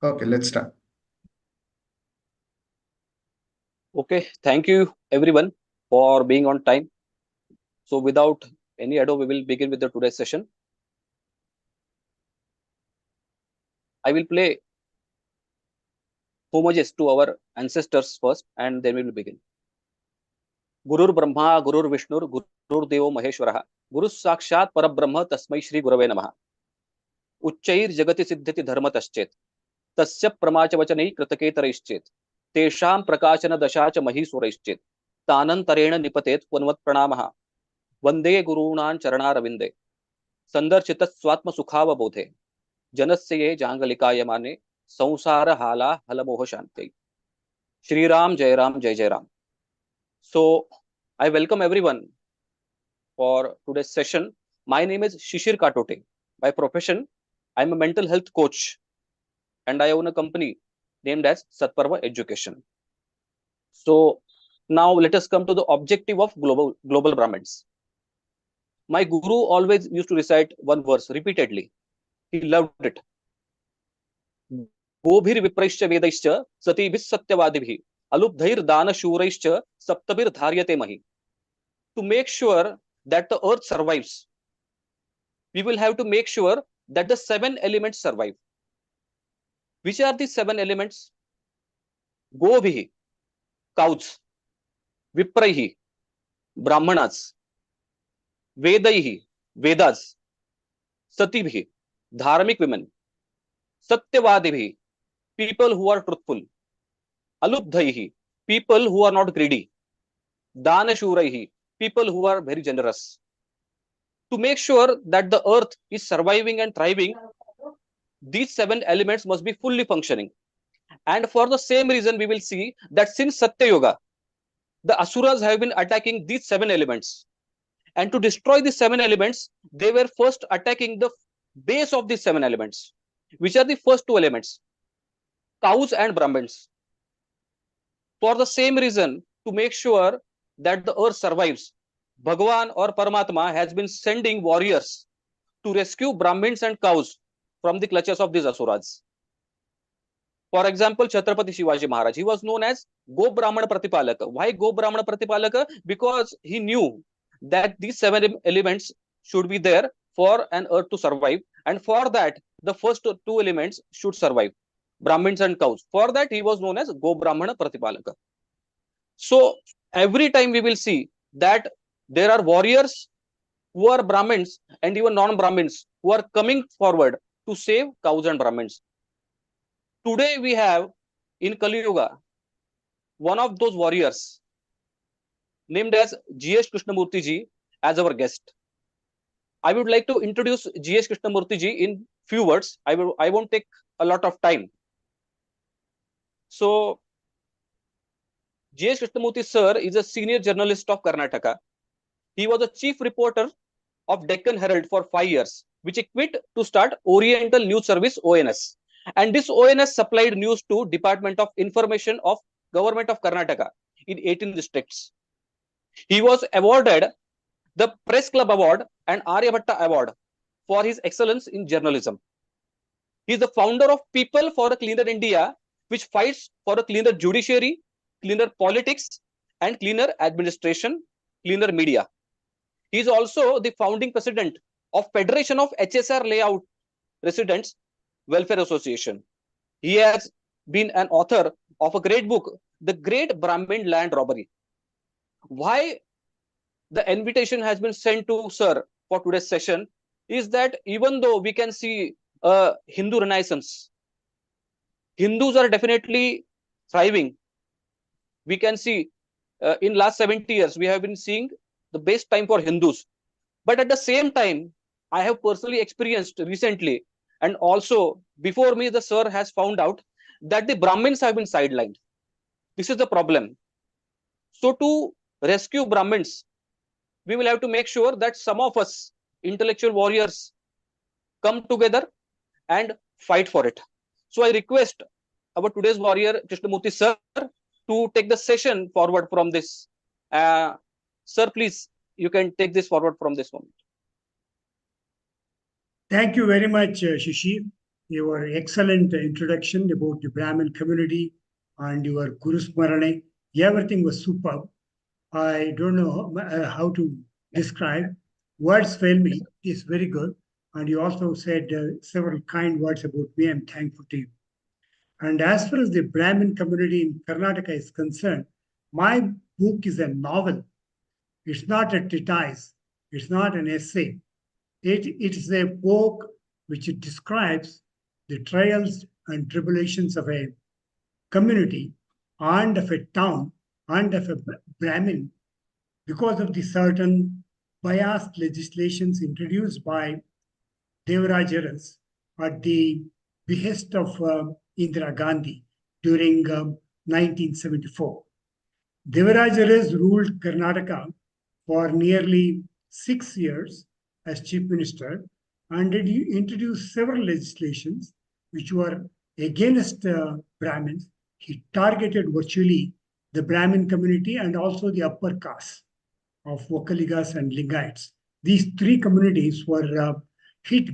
Okay, let's start. Okay, thank you everyone for being on time. So without any ado, we will begin with the today's session. I will play homages to our ancestors first, and then we will begin. Gurur Brahma, Gurur Vishnu, Gurur Devo Maheshwara, Guru Sakshat Parabrahma Tasmai Shri Gurave Namaha. Uchchair Jagati Siddhati Dharmatashchet. Tasya Pramacha Vachanai Kritaketaraischet. Tesham Prakashana Dashacha Mahisureischet. Tanantarena Nipatet Punvat Pranamaha. Vande Gurunan Charana Ravinde. संदर्शित स्वात्म सुखाव बोधे जनस्य ये जांगलिकाय माने संसार हाला हलमोह शांति. Shri Ram, Jai Ram, Jai Jai Ram. So I welcome everyone for today's session. My name is Shishir Katote. By profession, I am a mental health coach and I own a company named as Satparva Education. So now let us come to the objective of global Brahmins. My guru always used to recite one verse repeatedly. He loved it. गोभिर विप्रैश्च वेदैश्च सतीभिः सत्यवादिभिः अलुब्धैर दानशूरैश्च सप्तभिर धार्यते महि. To make sure that the earth survives, we will have to make sure that the 7 elements survive. Which are the 7 elements? Govih, cows, Vipraihi, Brahmanas, Vedaihi, Vedas, Satibhi, dharmic women, Satyavadibhi, people who are truthful, Alubdhaihi, people who are not greedy, Danashuraihi, people who are very generous. To make sure that the earth is surviving and thriving, these 7 elements must be fully functioning. And for the same reason, we will see that since Satya Yoga, the Asuras have been attacking these 7 elements. And to destroy these 7 elements, they were first attacking the base of these 7 elements, which are the first 2 elements, cows and Brahmins. For the same reason, to make sure that the earth survives, Bhagwan or Paramatma has been sending warriors to rescue Brahmins and cows from the clutches of these Asuras. For example, Chhatrapati Shivaji Maharaj, he was known as Go Brahmana Pratipalaka. Why Go Brahmana Pratipalaka? Because he knew that these 7 elements should be there for an earth to survive. And for that, the first 2 elements should survive, Brahmins and cows. For that, he was known as Go Brahmana Pratipalaka. So every time we will see that there are warriors who are Brahmins and even non-Brahmins who are coming forward to save cows and Brahmins. Today we have in Kali Yuga one of those warriors named as G.S. Krishnamurthy ji as our guest. I would like to introduce G.S. Krishnamurthy ji in few words. I won't take a lot of time. So G.S. Krishnamurthy sir is a senior journalist of Karnataka. He was a chief reporter of Deccan Herald for 5 years, which he quit to start Oriental News Service ONS. And this ONS supplied news to Department of Information of Government of Karnataka in 18 districts. He was awarded the Press Club Award and Aryabhatta Award for his excellence in journalism. He is the founder of People for a Cleaner India, which fights for a cleaner judiciary, cleaner politics, and cleaner administration, cleaner media. He is also the founding president of Federation of HSR Layout Residents Welfare Association. He has been an author of a great book, The Great Brahmin Land Robbery. Why the invitation has been sent to sir for today's session is that even though we can see a Hindu renaissance, Hindus are definitely thriving. We can see in last 70 years, we have been seeing the best time for Hindus. But at the same time, I have personally experienced recently, and also before me, the sir has found out that the Brahmins have been sidelined. This is the problem. So to rescue Brahmins, we will have to make sure that some of us intellectual warriors come together and fight for it. So I request our today's warrior, Krishnamurthy sir, to take the session forward from this. Sir, please, you can take this forward from this moment. Thank you very much, Shishi. your excellent introduction about the Brahmin community and your Guru Smarane. Everything was superb. I don't know how to describe. Words fail me. It's very good. And you also said several kind words about me. I'm thankful to you. And as far as the Brahmin community in Karnataka is concerned, my book is a novel. It's not a treatise. It's not an essay. It is a book which describes the trials and tribulations of a community and of a town and of a Brahmin because of the certain biased legislations introduced by Devarajaras at the behest of Indira Gandhi during 1974. Devarajaras ruled Karnataka for nearly 6 years as chief minister and introduced several legislations which were against Brahmins. He targeted virtually the Brahmin community and also the upper caste of Vokaligas and Lingaites. These three communities were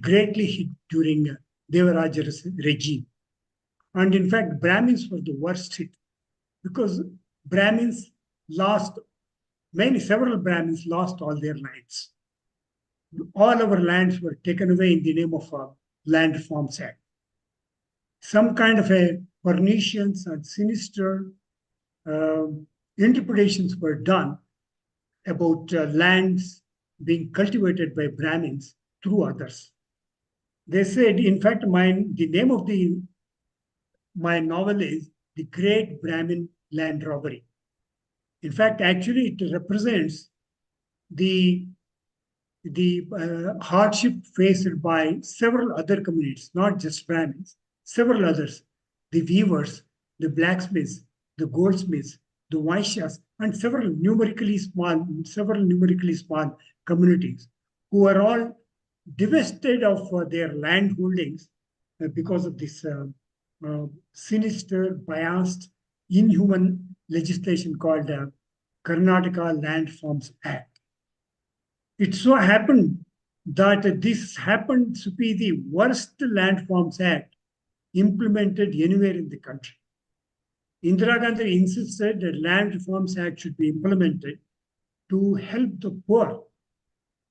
greatly hit during Devaraja's regime. And in fact, Brahmins were the worst hit because Brahmins lost, several Brahmins lost all their lands. All our lands were taken away in the name of a Land Reforms Act. Some kind of a pernicious and sinister interpretations were done about lands being cultivated by Brahmins through others. They said, in fact, the name of my novel is The Great Brahmin Land Robbery. In fact, actually, it represents the hardship faced by several other communities, not just Brahmins, several others, the weavers, the blacksmiths, the goldsmiths, the Vaishyas, and several numerically small communities who are all divested of their land holdings because of this sinister, biased, inhuman legislation called Karnataka Land Reforms Act. It so happened that this happened to be the worst Land Reforms Act implemented anywhere in the country. Indira Gandhi insisted that Land Reforms Act should be implemented to help the poor.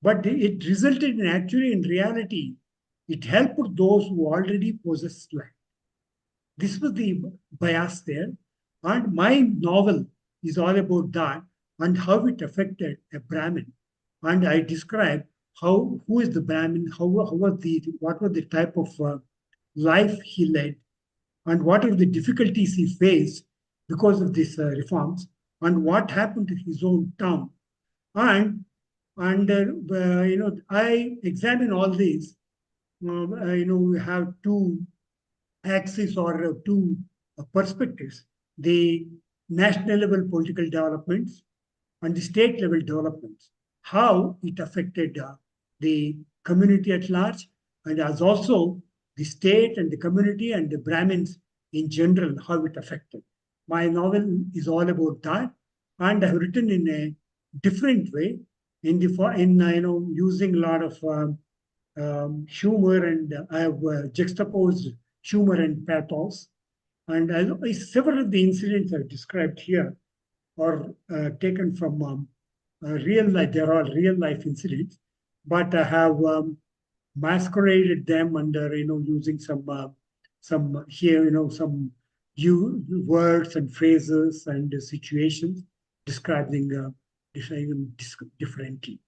But it resulted in actually, in reality, it helped those who already possessed land. This was the bias there. And my novel is all about that and how it affected a Brahmin. And I describe who is the Brahmin, what was the type of life he led, and what are the difficulties he faced because of these reforms, and what happened to his own town. And I examine all these. We have two axes or two perspectives: the national level political developments and the state level developments. How it affected the community at large, and as also the state and the community and the Brahmins in general, how it affected. My novel is all about that, and I have written in a different way, using a lot of humor, and I have juxtaposed humor and pathos. And several of the incidents I've described here are taken from real life. They're all real life incidents, but I have masqueraded them under using some words and phrases and situations describing differently.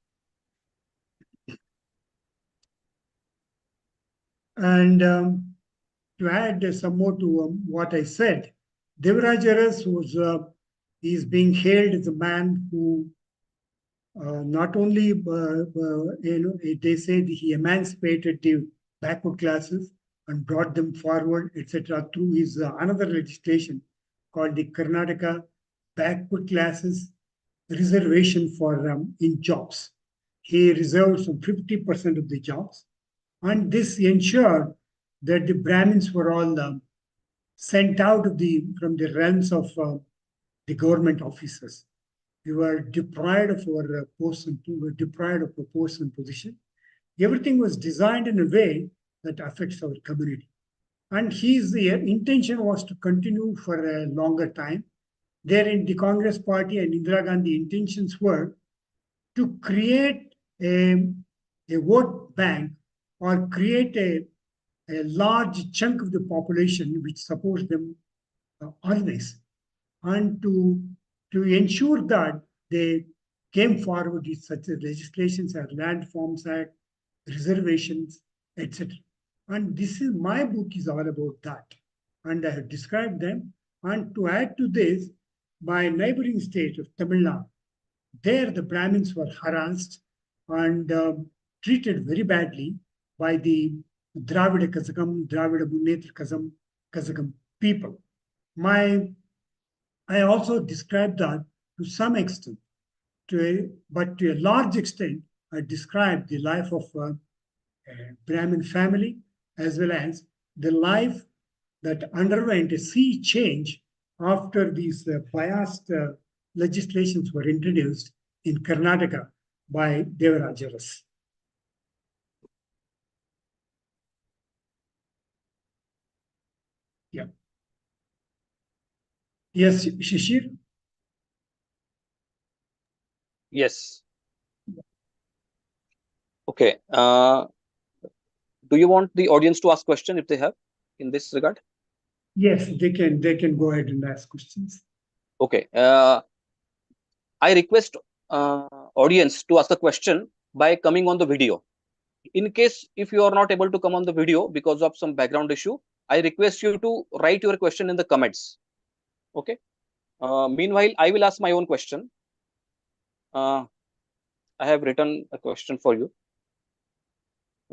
And to add some more to what I said, Devarajaras is being hailed as a man who not only they say he emancipated the backward classes and brought them forward, etc., through his another legislation called the Karnataka Backward Classes Reservation for in jobs. He reserved some 50% of the jobs, and this ensured that the Brahmins were all sent out from the realms of the government officers. We were deprived of our post and position. Everything was designed in a way that affects our community. And his intention was to continue for a longer time. There in the Congress party and Indira Gandhi intentions were to create a vote bank or create a large chunk of the population which supports them always, and to ensure that they came forward with such legislations as Land Forms Act, reservations, etc. And this is my book is all about that, and I have described them. And to add to this, my neighboring state of Tamil Nadu, there the Brahmins were harassed and treated very badly by the Dravida Munnetra Kazagam people. I also described that to some extent, but to a large extent, I described the life of a Brahmin family as well as the life that underwent a sea change after these biased legislations were introduced in Karnataka by Devarajaras. Yeah. Yes, Shishir? Yes. Okay. Do you want the audience to ask question if they have in this regard? Yes, they can go ahead and ask questions. Okay. I request audience to ask a question by coming on the video. In case if you are not able to come on the video because of some background issue, I request you to write your question in the comments. Okay. Meanwhile, I will ask my own question. I have written a question for you.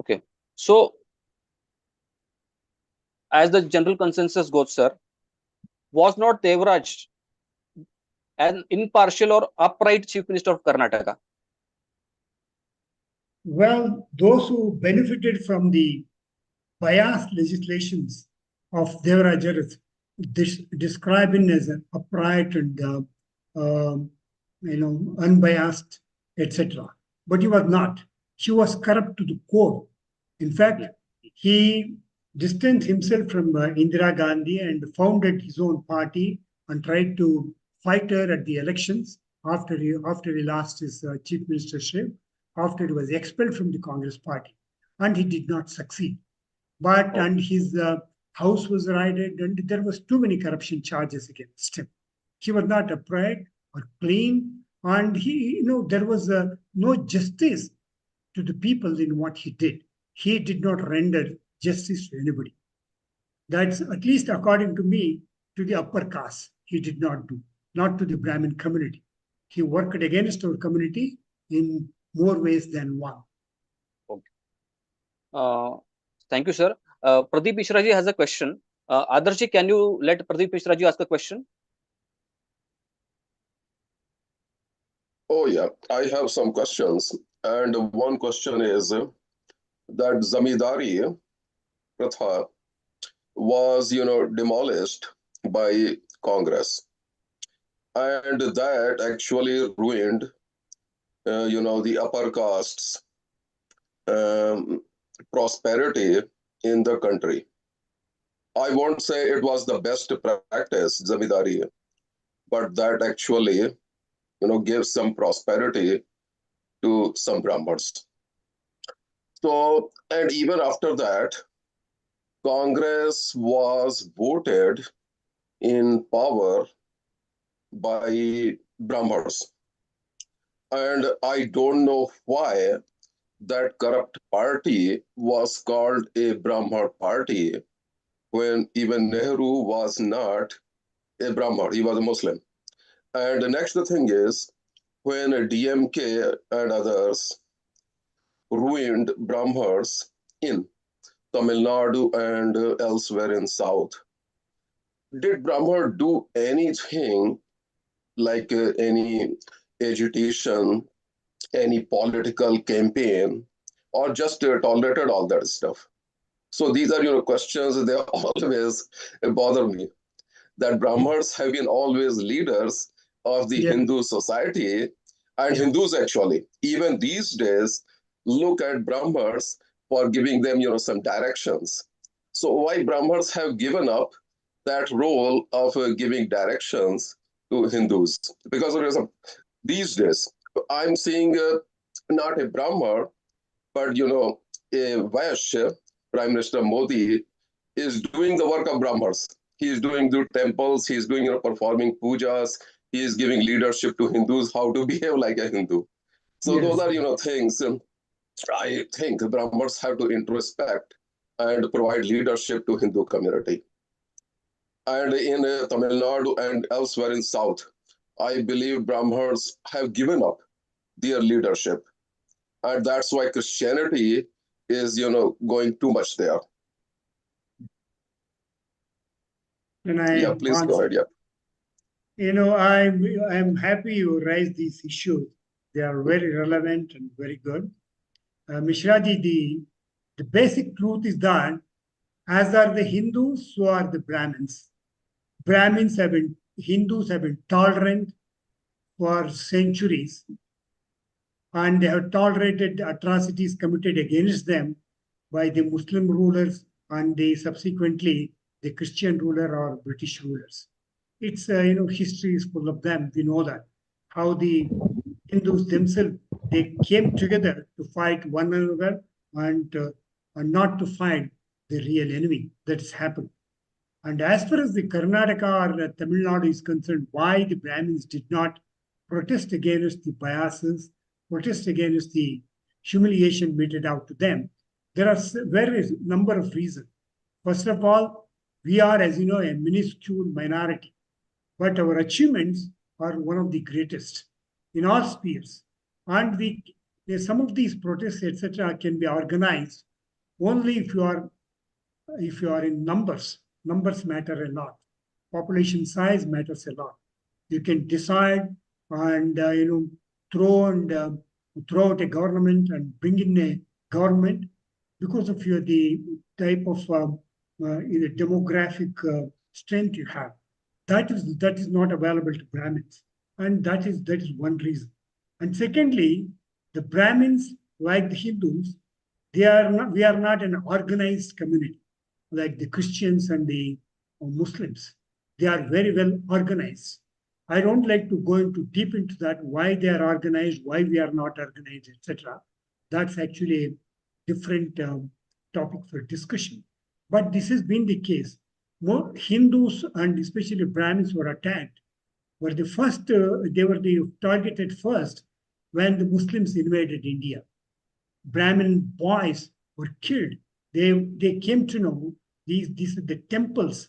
Okay. So, as the general consensus goes, sir, was not Devraj an impartial or upright chief minister of Karnataka? Well, those who benefited from the biased legislations of Devarajaras describe him as an upright and unbiased, etc. But he was not. He was corrupt to the core. In fact, he distanced himself from Indira Gandhi and founded his own party and tried to fight her at the elections after he lost his chief ministership, after he was expelled from the Congress party, and he did not succeed. But and his house was raided, and there was too many corruption charges against him. He was not upright or clean, and there was no justice to the people in what he did. He did not render justice to anybody. That's at least according to me, to the upper caste. He did not do, not to the Brahmin community. He worked against our community in more ways than one. Okay. Thank you, sir. Pradeep Mishraji has a question. Adarshi, can you let Pradeep Mishraji ask a question? Oh, yeah, I have some questions. And one question is that Zamindari Pratha was, demolished by Congress. And that actually ruined, the upper castes' prosperity in the country. I won't say it was the best practice, Zamindari, but that actually, gives some prosperity to some Brahmins. So, and even after that, Congress was voted in power by Brahmins. And I don't know why that corrupt party was called a Brahmin party when even Nehru was not a Brahmin, he was a Muslim. And the next thing is, when DMK and others ruined Brahmins in Tamil Nadu and elsewhere in South, did Brahmin do anything like any agitation, any political campaign, or just tolerated all that stuff? So these are questions, they always bother me. That Brahmins have been always leaders of the Hindu society, and Hindus actually, even these days, look at Brahmins for giving them some directions. So why Brahmins have given up that role of giving directions to Hindus? Because of reason, these days, I'm seeing not a Brahmin, but a Vaishya, Prime Minister Modi, is doing the work of Brahmins. He is doing the temples, he is doing performing pujas, he is giving leadership to Hindus how to behave like a Hindu. So those Yes. are things I think Brahmins have to introspect and provide leadership to Hindu community. And in Tamil Nadu and elsewhere in South, I believe Brahmins have given up their leadership. And that's why Christianity is, going too much there. And I Yeah, please go ahead. Yeah. I'm happy you raised these issues. They are very relevant and very good. Mishraji, the basic truth is that as are the Hindus, so are the Brahmins. Hindus have been tolerant for centuries, and they have tolerated atrocities committed against them by the Muslim rulers and subsequently the Christian ruler or British rulers. It's history is full of them. We know that how the Hindus themselves, they came together to fight one another and not to fight the real enemy that has happened. And as far as the Karnataka or Tamil Nadu is concerned, why the Brahmins did not protest against the biases, protest against the humiliation meted out to them, there are various number of reasons. First of all, we are, as you know, a minuscule minority, but our achievements are one of the greatest in all spheres. And some of these protests, etc., can be organized only if you are in numbers. Numbers matter a lot. Population size matters a lot. You can decide and throw out a government and bring in a government because of the type of demographic strength you have. That is not available to Brahmins, and that is one reason. And secondly, the Brahmins, like the Hindus, we are not an organized community like the Christians and the Muslims. They are very well organized. I don't like to go into deep into that, why they are organized, why we are not organized, etc. That's actually a different topic for discussion. But this has been the case. More Hindus and especially Brahmins were attacked. Were the first, they were the targeted first when the Muslims invaded India. Brahmin boys were killed. They came to know these are the temples.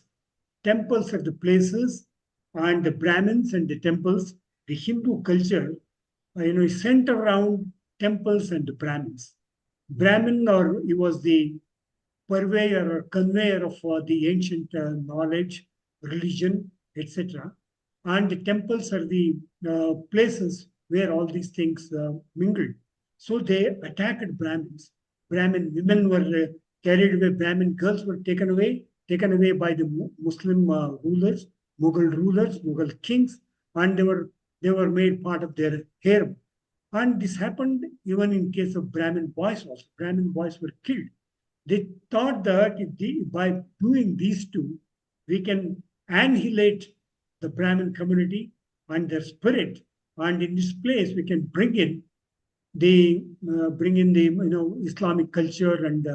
Temples are the places, and the Brahmins and the temples, the Hindu culture, is centered around temples and the Brahmins. Brahmin, or he was the purveyor or conveyor of the ancient knowledge, religion, etc. And the temples are the places where all these things mingled. So they attacked Brahmins. Brahmin women were carried away. Brahmin girls were taken away by the Muslim rulers, Mughal kings, and they were made part of their harem. And this happened even in case of Brahmin boys also. Brahmin boys were killed. They thought that by doing these two, we can annihilate the Brahmin community and their spirit, and in this place we can bring in the Islamic culture and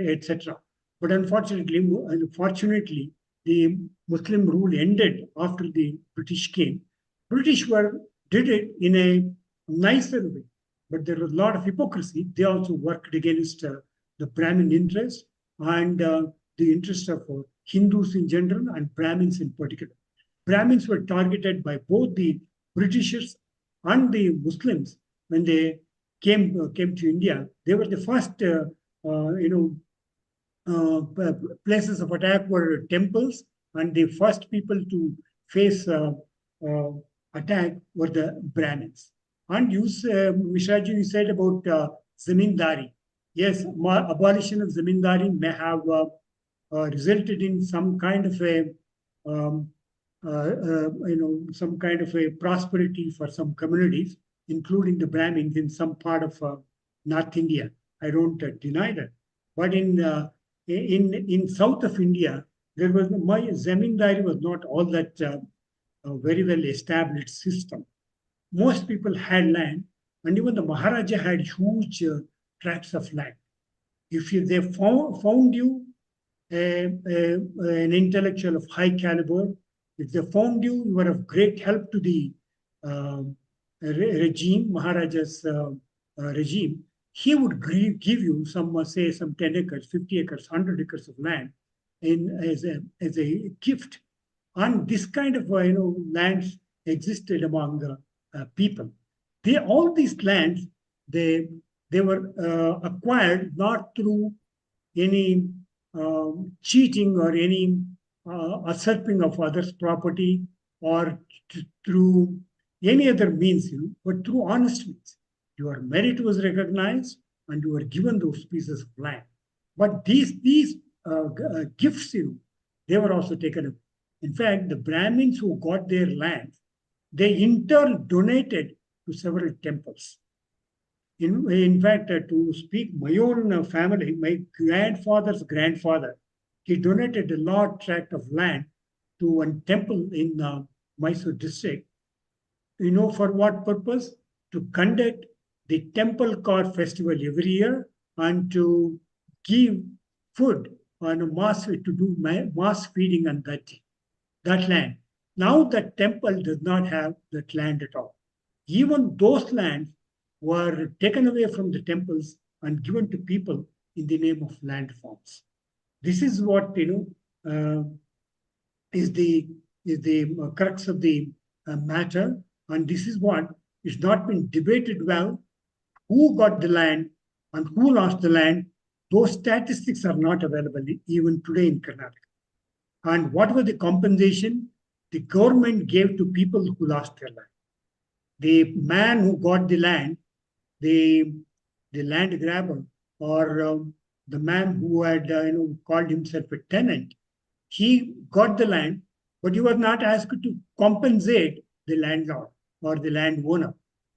etc. But unfortunately, the Muslim rule ended after the British came. British did it in a nicer way, but there was a lot of hypocrisy. They also worked against the Brahmin interest and the interest of Hindus in general and Brahmins in particular. Brahmins were targeted by both the Britishers and the Muslims when they came to India. They were the first, places of attack were temples, and the first people to face attack were the Brahmins. And Mishraji, you said about zamindari. Yes, abolition of zamindari may have resulted in some kind of a some kind of a prosperity for some communities, including the Brahmins in some part of North India. I don't deny that. But in south of India, there was my zamindari was not all that a very well established system. Most people had land, and even the Maharaja had huge tracts of land. If they found you an intellectual of high caliber, if they found you, you were of great help to the regime, Maharaja's regime, he would give you some, say, some 10 acres, 50 acres, 100 acres of land as a gift. And this kind of lands existed among people. All these lands, they were acquired not through any cheating or any usurping of others' property or through any other means, but through honest means. Your merit was recognized and you were given those pieces of land. But these gifts, they were also taken away. In fact, the Brahmins who got their land, they in turn donated to several temples. In fact, to speak my own family, my grandfather's grandfather, he donated a large tract of land to one temple in Mysore district. You know for what purpose? To conduct the temple card festival every year and to give food on a mass, to do mass feeding on that land. Now that temple does not have that land at all. Even those lands were taken away from the temples and given to people in the name of land forms. This is what is the crux of the matter, and this is what is not been debated well. Who got the land and who lost the land? Those statistics are not available even today in Karnataka. And what was the compensation the government gave to people who lost their land? The man who got the land, the land grabber, or the man who had called himself a tenant, he got the land, but he was not asked to compensate the landlord or the landowner.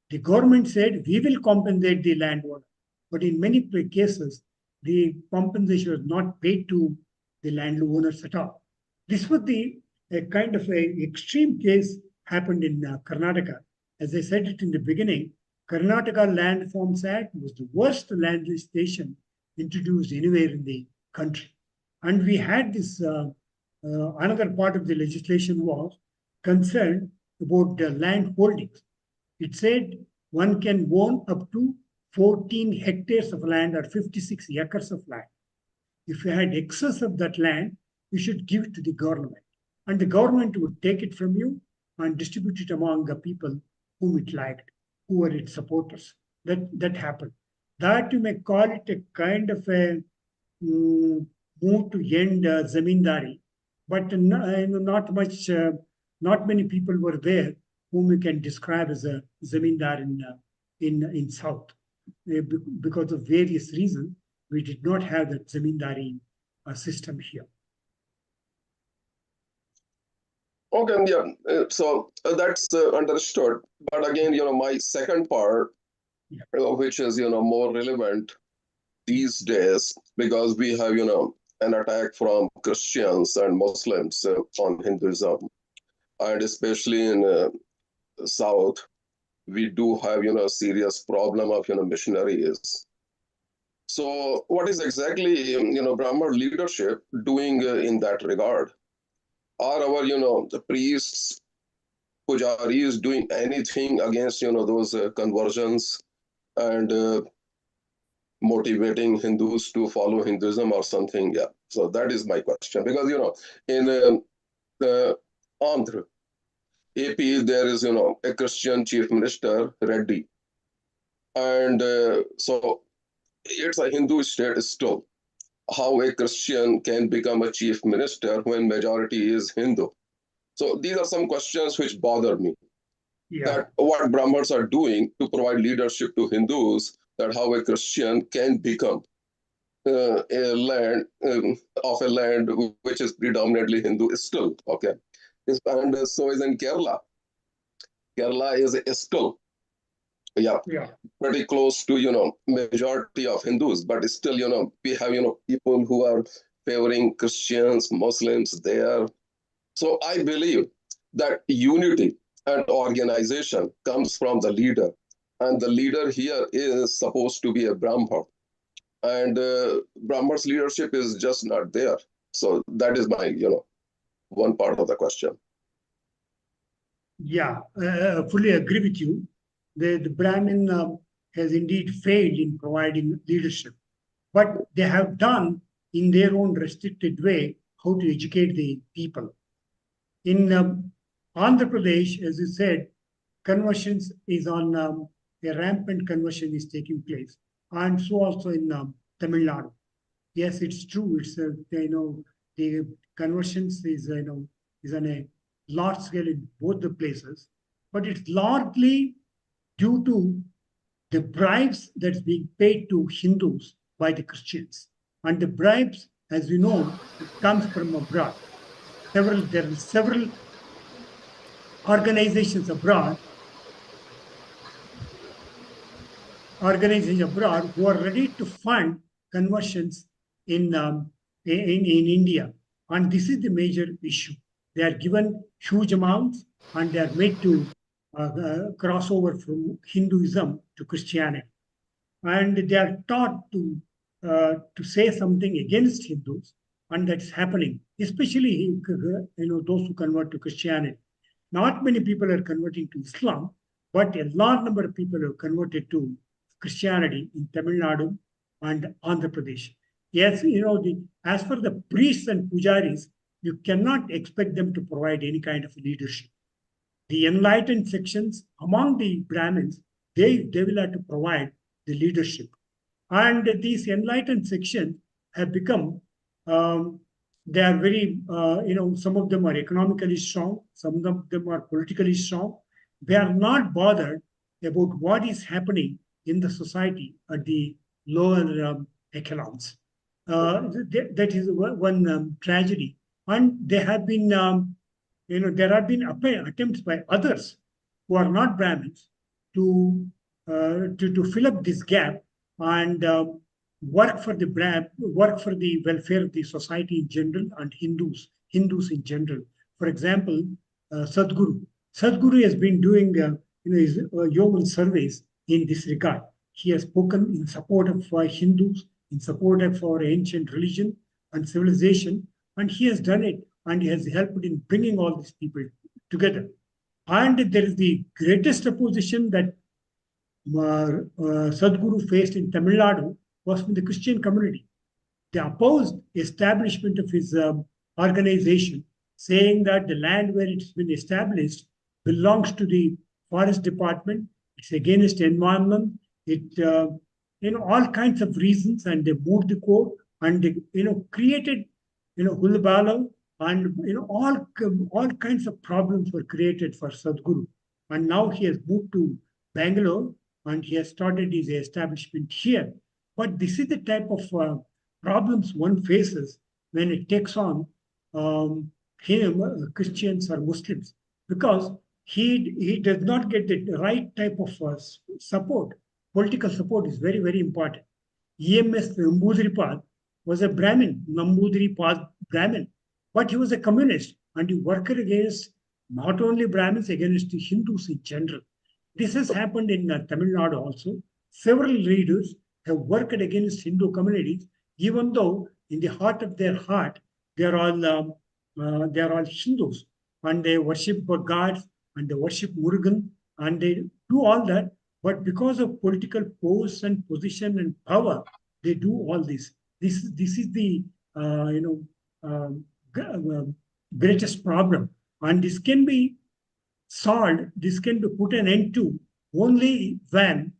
The government said, we will compensate the landowner. But in many cases, the compensation was not paid to the landowners at all. This was a kind of a extreme case happened in Karnataka. As I said it in the beginning, Karnataka Land Forms Act was the worst land legislation introduced anywhere in the country. And we had this, another part of the legislation was concerned about the land holdings. It said one can own up to 14 hectares of land or 56 acres of land. If you had excess of that land, you should give it to the government. And the government would take it from you and distribute it among the people whom it liked, who were its supporters. That happened. That you may call it a kind of a move to end zamindari, but not much, not many people were there whom we can describe as a zamindar in South. Because of various reasons, we did not have that zamindari system here. Okay, yeah. So that's understood. But again, my second part, which is more relevant these days, because we have an attack from Christians and Muslims on Hinduism, and especially in South, we do have a serious problem of missionaries. So what is exactly Brahman leadership doing in that regard? Are our the priests, pujaris doing anything against those conversions and motivating Hindus to follow Hinduism or something? Yeah. So that is my question, because in Andhra, AP, there is a Christian chief minister, Reddy, and so it's a Hindu state still. How a Christian can become a chief minister when majority is Hindu? So these are some questions which bother me. Yeah. That what Brahmins are doing to provide leadership to Hindus, that how a Christian can become a land of a land which is predominantly Hindu still. Okay. And so is in Kerala. Kerala is still yeah, Yeah. pretty close to, majority of Hindus, but still, we have, people who are favoring Christians, Muslims there. So I believe that unity and organization comes from the leader. And the leader here is supposed to be a Brahma. And Brahma's leadership is just not there. So that is my, one part of the question. Yeah, fully agree with you. The Brahmin has indeed failed in providing leadership, but they have done in their own restricted way how to educate the people. In Andhra Pradesh, as you said, conversions is on a rampant conversion is taking place, and so also in Tamil Nadu. Yes, it's true. It's the conversions is is on a large scale in both the places, but it's largely due to the bribes that's being paid to Hindus by the Christians, and the bribes, as you know, it comes from abroad. There are several organizations abroad, who are ready to fund conversions in, in India. And this is the major issue. They are given huge amounts and they are made to cross over from Hinduism to Christianity. And they are taught to say something against Hindus, and that's happening, especially those who convert to Christianity. Not many people are converting to Islam, but a large number of people have converted to Christianity in Tamil Nadu and Andhra Pradesh. Yes, as for the priests and pujaris, you cannot expect them to provide any kind of leadership. The enlightened sections among the Brahmins, they will have to provide the leadership. And these enlightened sections have become, they are very, some of them are economically strong, some of them are politically strong. They are not bothered about what is happening in the society at the lower echelons. That is one tragedy. And they have been, there have been attempts by others who are not Brahmins to fill up this gap and work for the welfare of the society in general and Hindus in general. For example, Sadhguru. Sadhguru has been doing his yeoman surveys in this regard. He has spoken in support of Hindus, in support of our ancient religion and civilization, and he has done it, and he has helped in bringing all these people together. And there is the greatest opposition that Sadhguru faced in Tamil Nadu was from the Christian community. They opposed establishment of his organization, saying that the land where it's been established belongs to the forest department. It's against environment. It all kinds of reasons, and they moved the court and they created hullabaloo, and all kinds of problems were created for Sadhguru. And now he has moved to Bangalore and he has started his establishment here. But this is the type of problems one faces when it takes on Christians or Muslims, because he does not get the right type of support. Political support is very, very important. EMS Nambudripad was a Brahmin, Nambudripad Brahmin, but he was a communist and he worked against not only Brahmins, against the Hindus in general. This has happened in Tamil Nadu also. Several leaders have worked against Hindu communities, even though in the heart of their heart they are all Hindus, and they worship gods and they worship Murugan and they do all that. But because of political posts and position and power, they do all this. This is the greatest problem, and this can be solved. This can be put an end to only when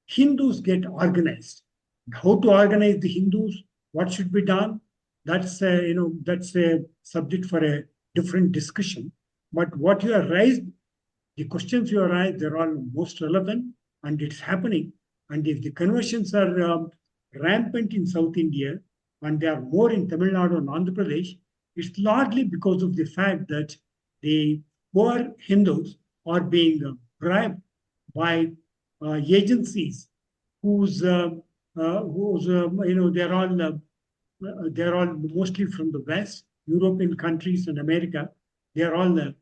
Hindus get organized. How to organize the Hindus? What should be done? That's that's a subject for a different discussion. But what you have raised, the questions you have raised, they're all most relevant, and it's happening. And if the conversions are rampant in South India, and they are more in Tamil Nadu and Andhra Pradesh, it's largely because of the fact that the poor Hindus are being bribed by agencies whose they're all mostly from the West, European countries and America. They're all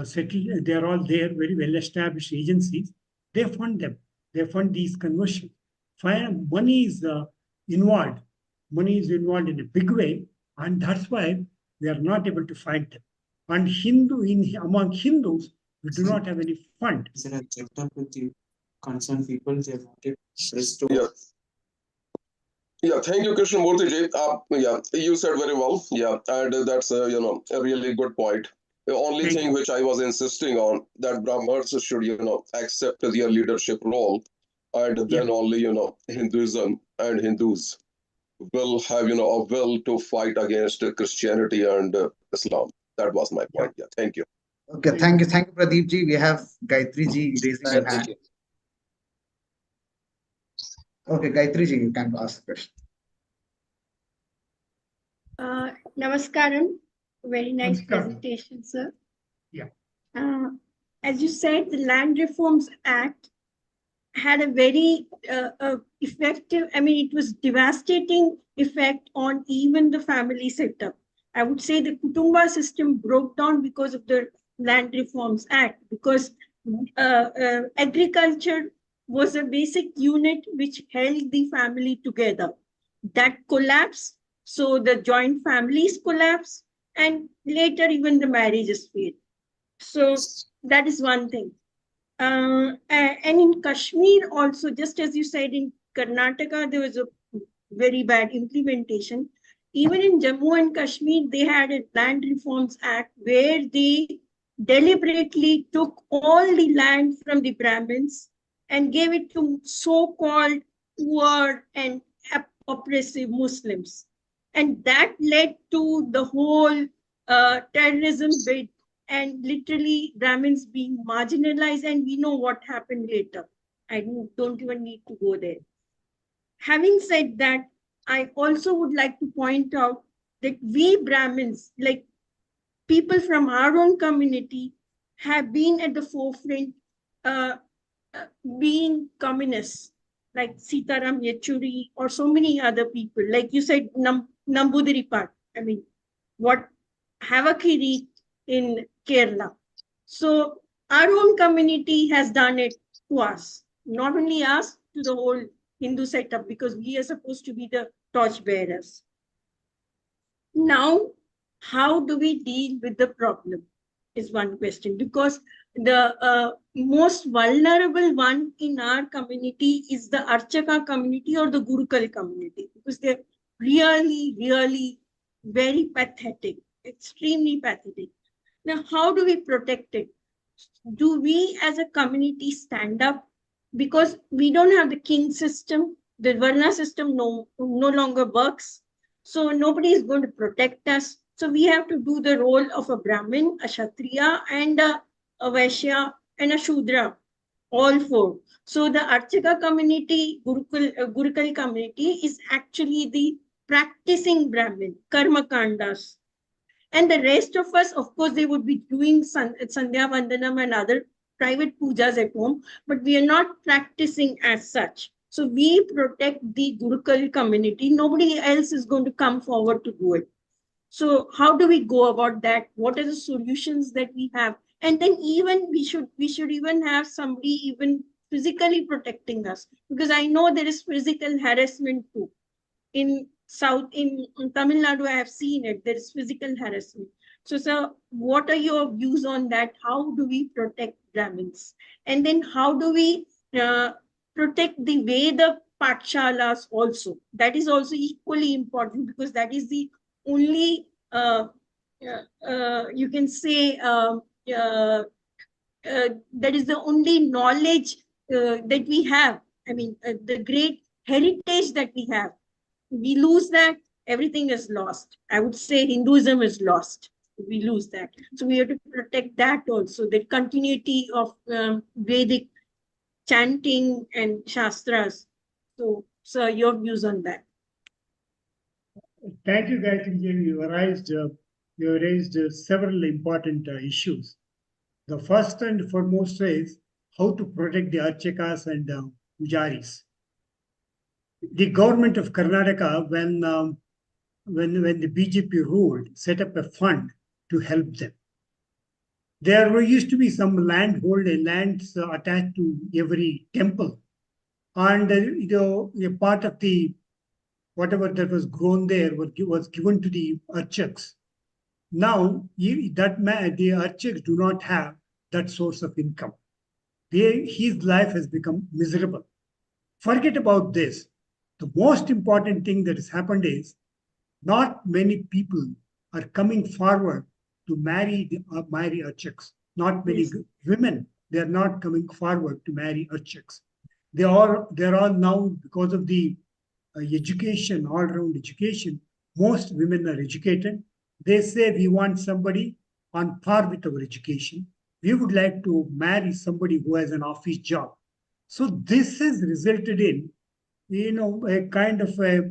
settled. They're all there, very well established agencies. They fund them. They fund these conversions. Money is involved. Money is involved in a big way, and that's why we are not able to fight them. And among Hindus, we do not have any fund. Is an objective with the concerned people? They want it restored. Yeah. Yeah, thank you, Krishnamurthy ji. Yeah, you said very well. Yeah, and that's a really good point. The only Thank thing you. which I was insisting on that Brahmins should accept their leadership role, and then Yeah. only Hinduism and Hindus will have a will to fight against Christianity and Islam. That was my point. Yeah, thank you. Okay, thank you, Pradeep ji. We have Gayatri ji raising her hand. Okay, Gayatri ji, you can ask the question. Namaskaram. Very nice Namaskaram. presentation, sir. Yeah. As you said, the Land Reforms Act had a very effective, it was devastating effect on even the family setup. I would say the Kutumba system broke down because of the Land Reforms Act, because agriculture was a basic unit which held the family together. That collapsed, so the joint families collapsed, and later even the marriages failed. So that is one thing. And in Kashmir also, just as you said, in Karnataka, there was a very bad implementation. Even in Jammu and Kashmir, they had a Land Reforms Act where they deliberately took all the land from the Brahmins and gave it to so-called poor and oppressive Muslims. And that led to the whole terrorism bit, and literally Brahmins being marginalized, and we know what happened later. I don't even need to go there. Having said that, I also would like to point out that we Brahmins, like people from our own community, have been at the forefront, being communists, like Sitaram Yechuri or so many other people. Like you said, Nambudiripat, what havoc he wreaked in Kerala. So our own community has done it to us, not only us, to the whole Hindu setup, because we are supposed to be the torch bearers. Now, how do we deal with the problem is one question, because the most vulnerable one in our community is the Archaka community or the Gurukul community, because they're really, really very pathetic, extremely pathetic. Now, how do we protect it? Do we as a community stand up? Because we don't have the king system, the Varna system no longer works. So nobody is going to protect us. So we have to do the role of a Brahmin, a Kshatriya, and a Vaishya, and a Shudra, all four. So the Archaka community, Gurukul community is actually the practicing Brahmin, Karma Kandas. And the rest of us, of course, they would be doing Sandhya Vandanam and other private pujas at home, but we are not practicing as such. So we protect the Gurukul community. Nobody else is going to come forward to do it. So how do we go about that? What are the solutions that we have? And then even we should even have somebody even physically protecting us, because I know there is physical harassment too. In Tamil Nadu, I have seen it. There is physical harassment. So, sir, what are your views on that? How do we protect Brahmins? And then how do we protect the Veda Patshalas also? That is also equally important, because that is the only, you can say, that is the only knowledge that we have. The great heritage that we have. We lose that, everything is lost. I would say Hinduism is lost. We lose that. So we have to protect that also, the continuity of Vedic chanting and Shastras. So, sir, your views on that? Thank you, Gayatri. You raised several important issues. The first and foremost is how to protect the Archakas and Pujaris. The government of Karnataka, when the BJP ruled, set up a fund to help them. There used to be some lands attached to every temple, and a part of the whatever that was grown there was given to the Archaks. Now the Archaks do not have that source of income. His life has become miserable. Forget about this. The most important thing that has happened is not many people are coming forward to marry Archaks. Not many women, they are not coming forward to marry Archaks. They're all now, because of the education, all-round education, most women are educated. They say we want somebody on par with our education. We would like to marry somebody who has an office job. So this has resulted in, a kind of a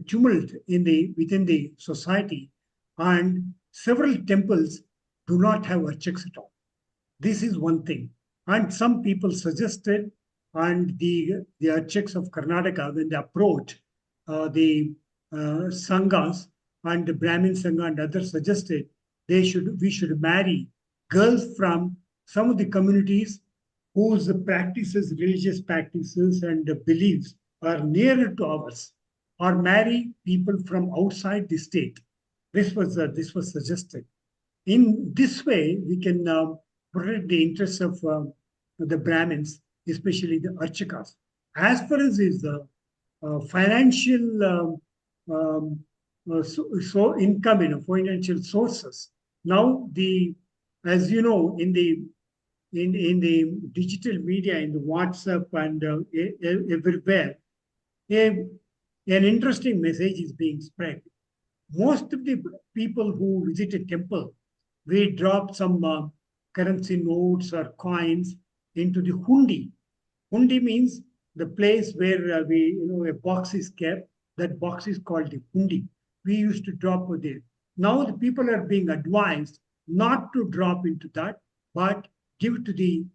tumult within the society, and several temples do not have Archaks at all. This is one thing. And some people suggested, and the Archaks of Karnataka, when they approached the Sanghas and the Brahmin Sangha and others, suggested we should marry girls from some of the communities whose religious practices and beliefs are nearer to ours, or marry people from outside the state. This was suggested. In this way, we can protect the interests of the Brahmins, especially the Archakas. As far as is financial income, financial sources. Now, as you know, in the digital media, in the WhatsApp and everywhere, an interesting message is being spread. Most of the people who visit a temple, we drop some currency notes or coins into the hundi. Hundi means the place where a box is kept. That box is called the hundi. We used to drop there. Now the people are being advised not to drop into that, but give it to the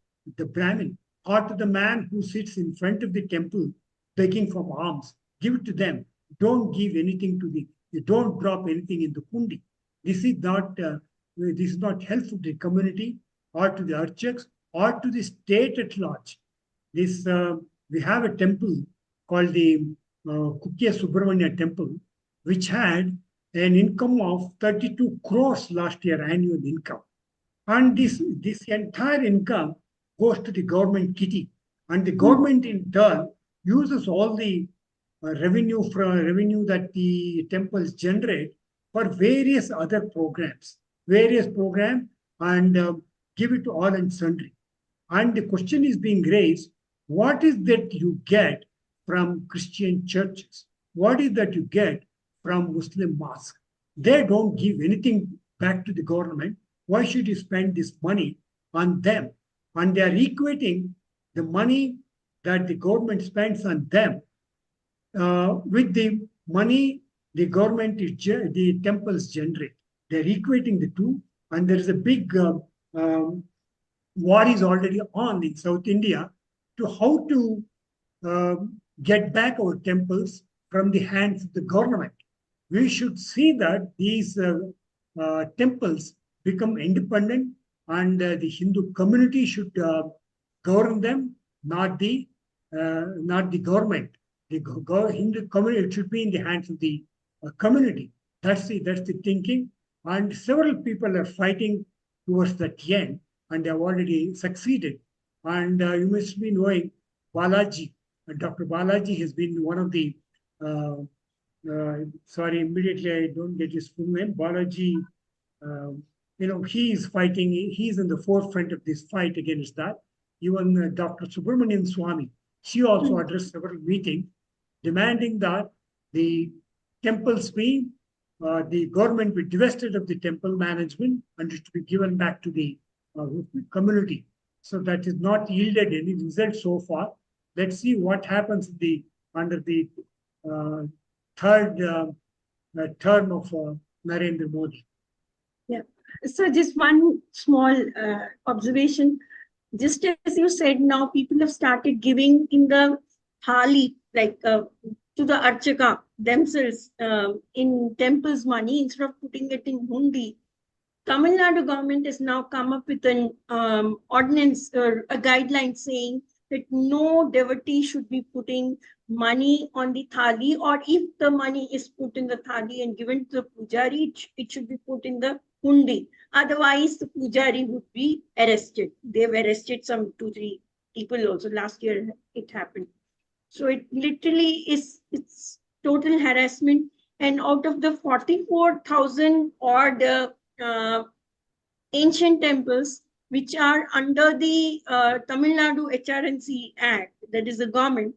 Brahmin or to the man who sits in front of the temple begging for alms. Give it to them. Don't give anything you don't drop anything in the hundi. This is not helpful to the community or to the Archaks or to the state at large. We have a temple called the Kukya Subramanya Temple, which had an income of 32 crores last year, annual income. And this entire income goes to the government kitty. And the government in turn uses all the revenue that the temples generate for various other programs, and give it to all and sundry. And the question is being raised, what is that you get from Christian churches? What is that you get from Muslim mosques? They don't give anything back to the government. Why should you spend this money on them? And they are equating the money that the government spends on them with the money the temples generate. They're equating the two, and there is a big war is already on in South India to how to get back our temples from the hands of the government. We should see that these temples become independent, and the Hindu community should govern them, not the government. The Hindu community should be in the hands of the community. That's the thinking, and several people are fighting towards that end, and they have already succeeded. And you must be knowing Balaji. Dr. Balaji has been one of the sorry, immediately I don't get his full name. Balaji, he is fighting. He is in the forefront of this fight against that. Even Dr. Subramanian Swami, she also addressed several meetings demanding that the temples be, the government be divested of the temple management and it to be given back to the community. So that is not yielded any result so far. Let's see what happens under the third term of Narendra Modi. So just one small observation. Just as you said, now people have started giving in the thali, like to the archaka themselves in temples money instead of putting it in hundi. Tamil Nadu government has now come up with an ordinance or a guideline saying that no devotee should be putting money on the thali, or if the money is put in the thali and given to the pujari, it should be put in the hundi. Otherwise, the pujari would be arrested. They've arrested some 2-3 people also. Last year it happened. So it literally it's total harassment. And out of the 44,000 odd ancient temples which are under the Tamil Nadu HRNC Act, that is the government,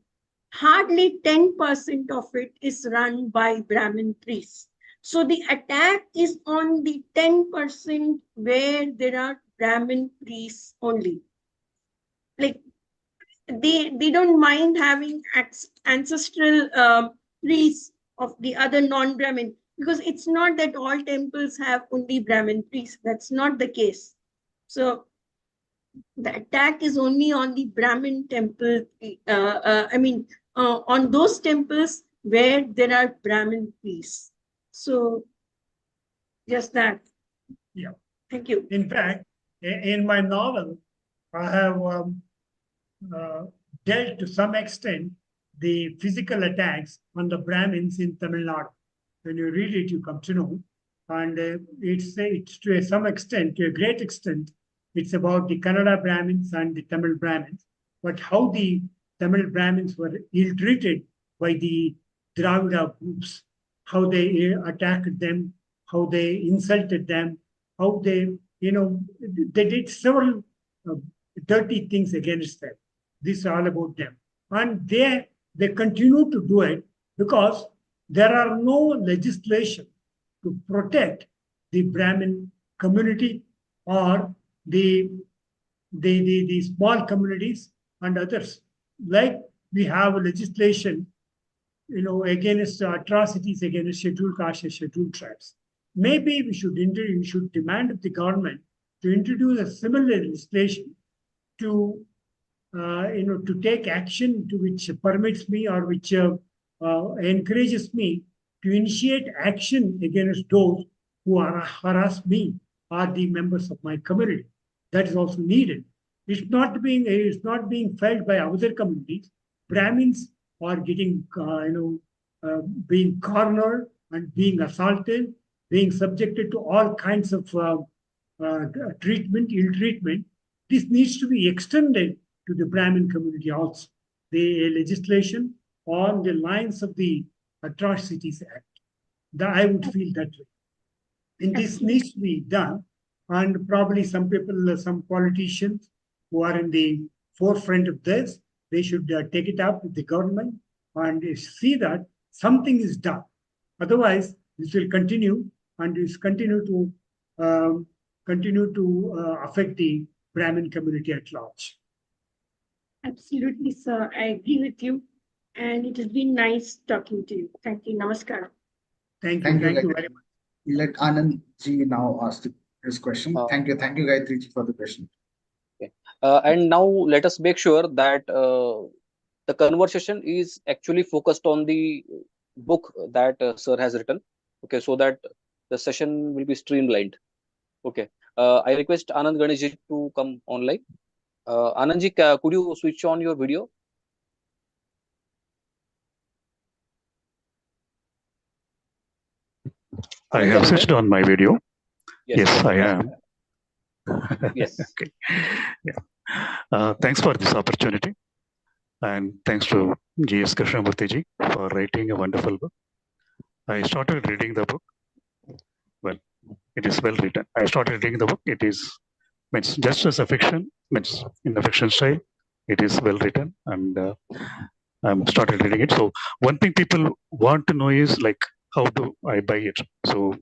hardly 10% of it is run by Brahmin priests. So the attack is on the 10% where there are Brahmin priests only. Like they don't mind having ancestral priests of the other non-Brahmin, because it's not that all temples have only Brahmin priests. That's not the case. So the attack is only on the Brahmin temple. On those temples where there are Brahmin priests. So just that. Yeah. Thank you. In fact, in my novel, I have dealt to some extent the physical attacks on the Brahmins in Tamil Nadu. When you read it, you come to know. And it's to some extent, to a great extent, it's about the Kannada Brahmins and the Tamil Brahmins, but how the Tamil Brahmins were ill-treated by the Dravida groups, how they attacked them, how they insulted them, how they did several dirty things against them. This is all about them. And they continue to do it because there are no legislation to protect the Brahmin community or the small communities and others. Like we have legislation, against atrocities against scheduled castes and scheduled tribes. Maybe we should demand of the government to introduce a similar legislation to take action to which permits me or which encourages me to initiate action against those who harass me or the members of my community. That is also needed. It's not being felt by other communities. Brahmins are getting being cornered and being assaulted, being subjected to all kinds of treatment, ill treatment. This needs to be extended to the Brahmin community also. The legislation on the lines of the Atrocities Act. I would feel that way. And this needs to be done. And probably some people, some politicians who are in the forefront of this, they should take it up with the government and see that something is done. Otherwise, this will continue and this continue to affect the Brahmin community at large. Absolutely, sir. I agree with you. And it has been nice talking to you. Thank you. Namaskar. Thank you very much. Let Anand ji now ask his question. Thank you, Gayatri ji, for the question. Okay. And now let us make sure that the conversation is actually focused on the book that sir has written. Okay, so that the session will be streamlined. Okay. I request Anand Ganeshji to come online. Anandji, could you switch on your video? I have switched on my video. Yes, I am. Yes. Okay. Yeah. Thanks for this opportunity. And thanks to G.S. Krishnamurthy ji for writing a wonderful book. I started reading the book. Well, it is well written. I started reading the book. It is just as a fiction, in the fiction style. It is well written, and I started reading it. So one thing people want to know is like, how do I buy it? So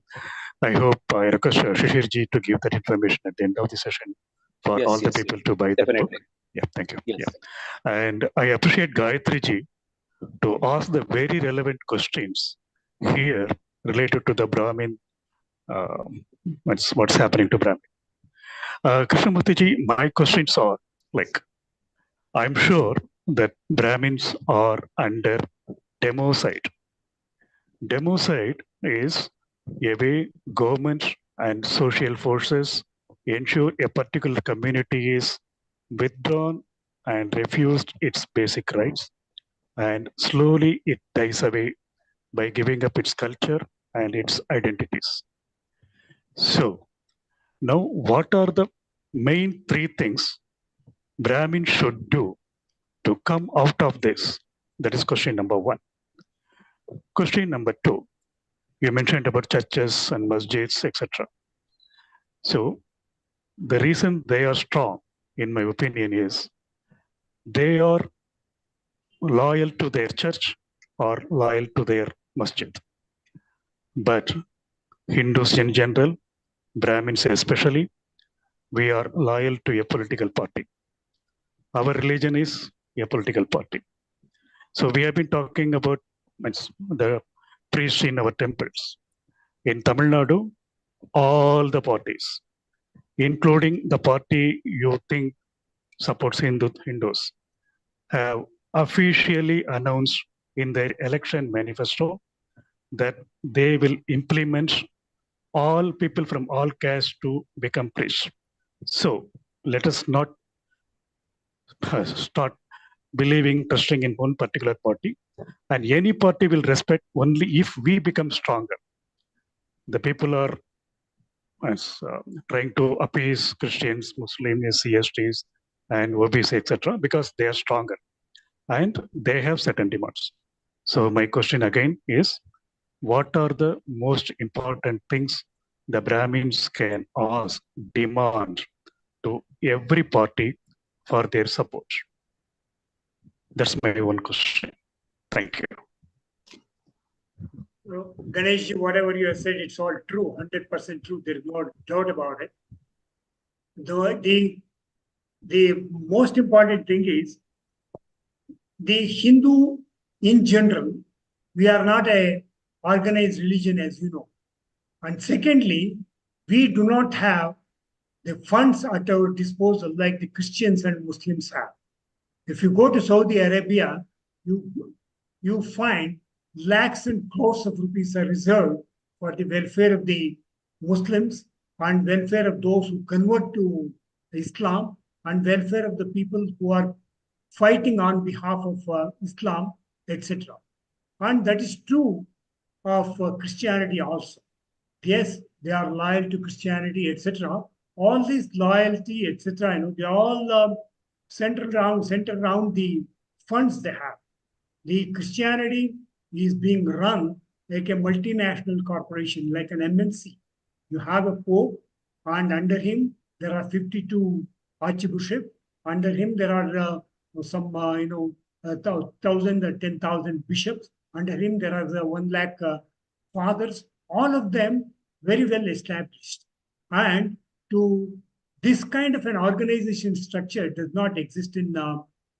I hope I request Shishir ji to give that information at the end of the session for all the people to buy the book. Yeah, thank you. Yes. Yeah. And I appreciate Gayatri ji to ask the very relevant questions here related to the Brahmin what's happening to Brahmin. Krishnamurthy ji, my questions are like, I'm sure that Brahmins are under democide. Democide is a way government and social forces ensure a particular community is withdrawn and refused its basic rights, and slowly it dies away by giving up its culture and its identities. So now what are the main three things Brahmin should do to come out of this? That is question number one. Question number two, you mentioned about churches and masjids, etc. So the reason they are strong, in my opinion, is they are loyal to their church or loyal to their masjid. But Hindus in general, Brahmins especially, we are loyal to a political party. Our religion is a political party. So we have been talking about the priests in our temples. In Tamil Nadu, all the parties, including the party you think supports Hindus, have officially announced in their election manifesto that they will implement all people from all castes to become priests. So let us not start believing, trusting in one particular party, and any party will respect only if we become stronger. The people are trying to appease Christians, Muslims, CSTs, and OBC, etc., because they are stronger and they have certain demands. So my question again is, what are the most important things the Brahmins can ask, demand to every party for their support? That's my one question. Thank you. Ganesh, whatever you have said, it's all true, 100% true. There's no doubt about it. The most important thing is the Hindu in general, we are not a organized religion, as you know. And secondly, we do not have the funds at our disposal like the Christians and Muslims have. If you go to Saudi Arabia, you find lakhs and crores of rupees are reserved for the welfare of the Muslims and welfare of those who convert to Islam and welfare of the people who are fighting on behalf of Islam, etc. And that is true of Christianity also. Yes, they are loyal to Christianity, etc. All this loyalty, etc., they all center around the funds they have. The Christianity is being run like a multinational corporation, like an MNC. You have a pope, and under him there are 52 archbishops. Under him there are some 1,000 or 10,000 bishops. Under him there are 1 lakh fathers. All of them very well established. And to this kind of an organization structure does not exist in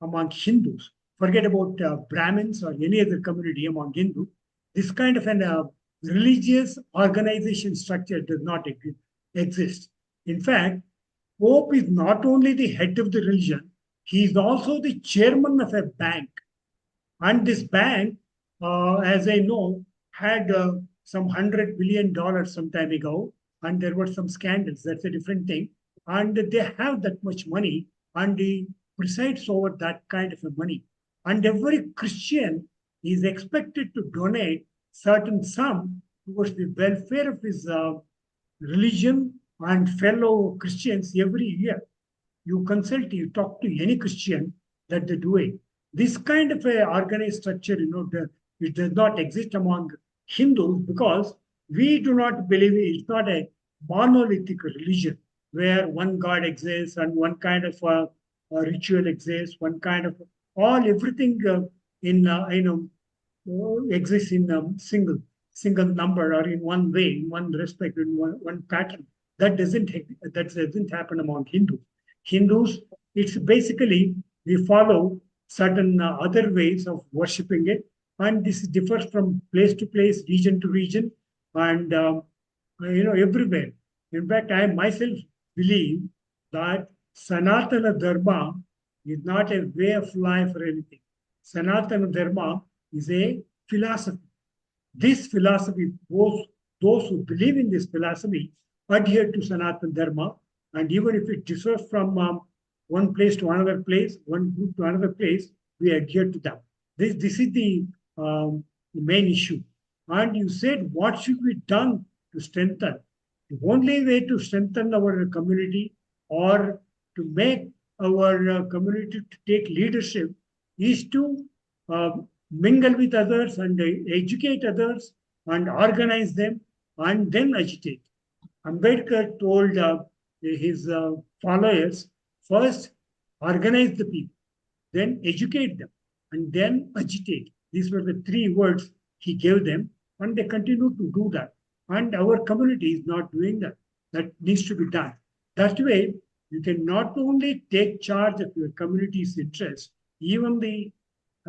among Hindus. Forget about Brahmins or any other community among Hindu. This kind of an religious organization structure does not exist. In fact, Pope is not only the head of the religion, he is also the chairman of a bank. And this bank, as I know, had some $100 billion some time ago, and there were some scandals. That's a different thing. And they have that much money, and he presides over that kind of a money. And every Christian is expected to donate certain sum towards the welfare of his religion and fellow Christians every year. You consult, you talk to any Christian that they're doing. This kind of a organized structure, it does not exist among Hindus because we do not believe it's not a monolithic religion where one God exists and one kind of a ritual exists, one kind of everything exists in a single number or in one way, in one respect, in one pattern. That doesn't happen among Hindus. Hindus, it's basically we follow certain other ways of worshipping it, and this differs from place to place, region to region, and everywhere. In fact, I myself believe that Sanatana Dharma is not a way of life or anything. Sanatana Dharma is a philosophy. This philosophy, those who believe in this philosophy adhere to Sanatana Dharma, and even if it differs from one place to another place, one group to another place, we adhere to them. This is the main issue. And you said, what should be done to strengthen? The only way to strengthen our community or to make our community to take leadership is to mingle with others and educate others and organize them and then agitate. Ambedkar told his followers, first organize the people, then educate them, and then agitate. These were the three words he gave them, and they continue to do that. And our community is not doing that. That needs to be done. That way, you can not only take charge of your community's interests, even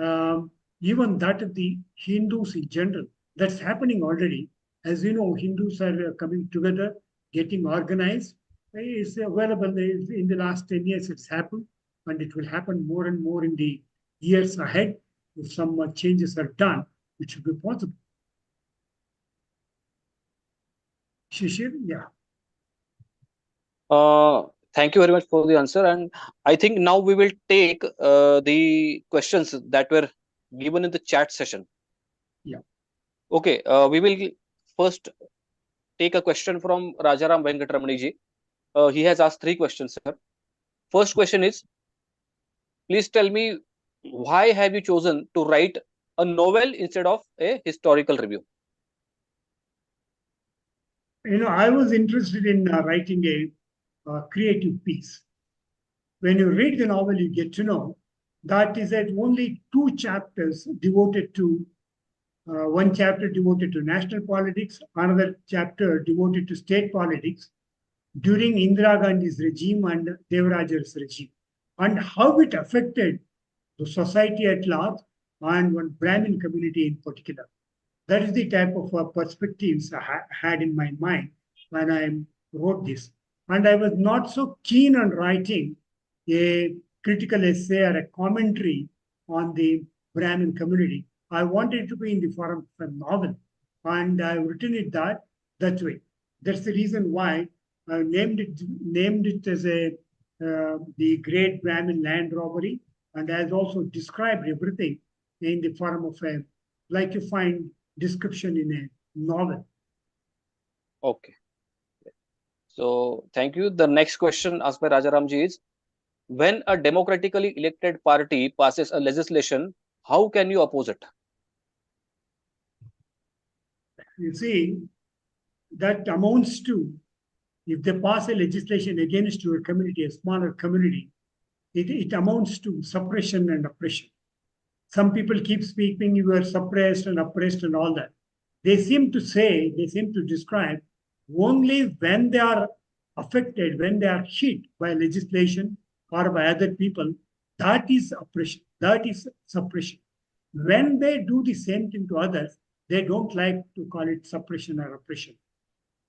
that of the Hindus in general. That's happening already. As you know, Hindus are coming together, getting organized. It's available in the last 10 years. It's happened, and it will happen more and more in the years ahead. If some changes are done, it should be possible. Shishir, yeah. Thank you very much for the answer. And I think now we will take the questions that were given in the chat session. Yeah. Okay. We will first take a question from Rajaram Venkatramani ji. He has asked 3 questions, sir. First question is, please tell me, why have you chosen to write a novel instead of a historical review? I was interested in writing a creative piece. When you read the novel, you get to know that is that only 2 chapters devoted to, one chapter devoted to national politics, another chapter devoted to state politics during Indira Gandhi's regime and Devaraja's regime, and how it affected the society at large and one Brahmin community in particular. That is the type of perspectives I had in my mind when I wrote this. And I was not so keen on writing a critical essay or a commentary on the Brahmin community. I wanted it to be in the form of a novel, and I've written it that way. That's the reason why I named it as the Great Brahmin Land Robbery, and I have also described everything in the form of a, like you find description in a novel. Okay. So thank you. The next question asked by Rajaramji is, when a democratically elected party passes a legislation, how can you oppose it? You see, that amounts to, if they pass a legislation against your community, a smaller community, it amounts to suppression and oppression. Some people keep speaking, you are suppressed and oppressed and all that. They seem to describe only when they are affected, when they are hit by legislation or by other people, that is oppression, that is suppression. When they do the same thing to others, they don't like to call it suppression or oppression.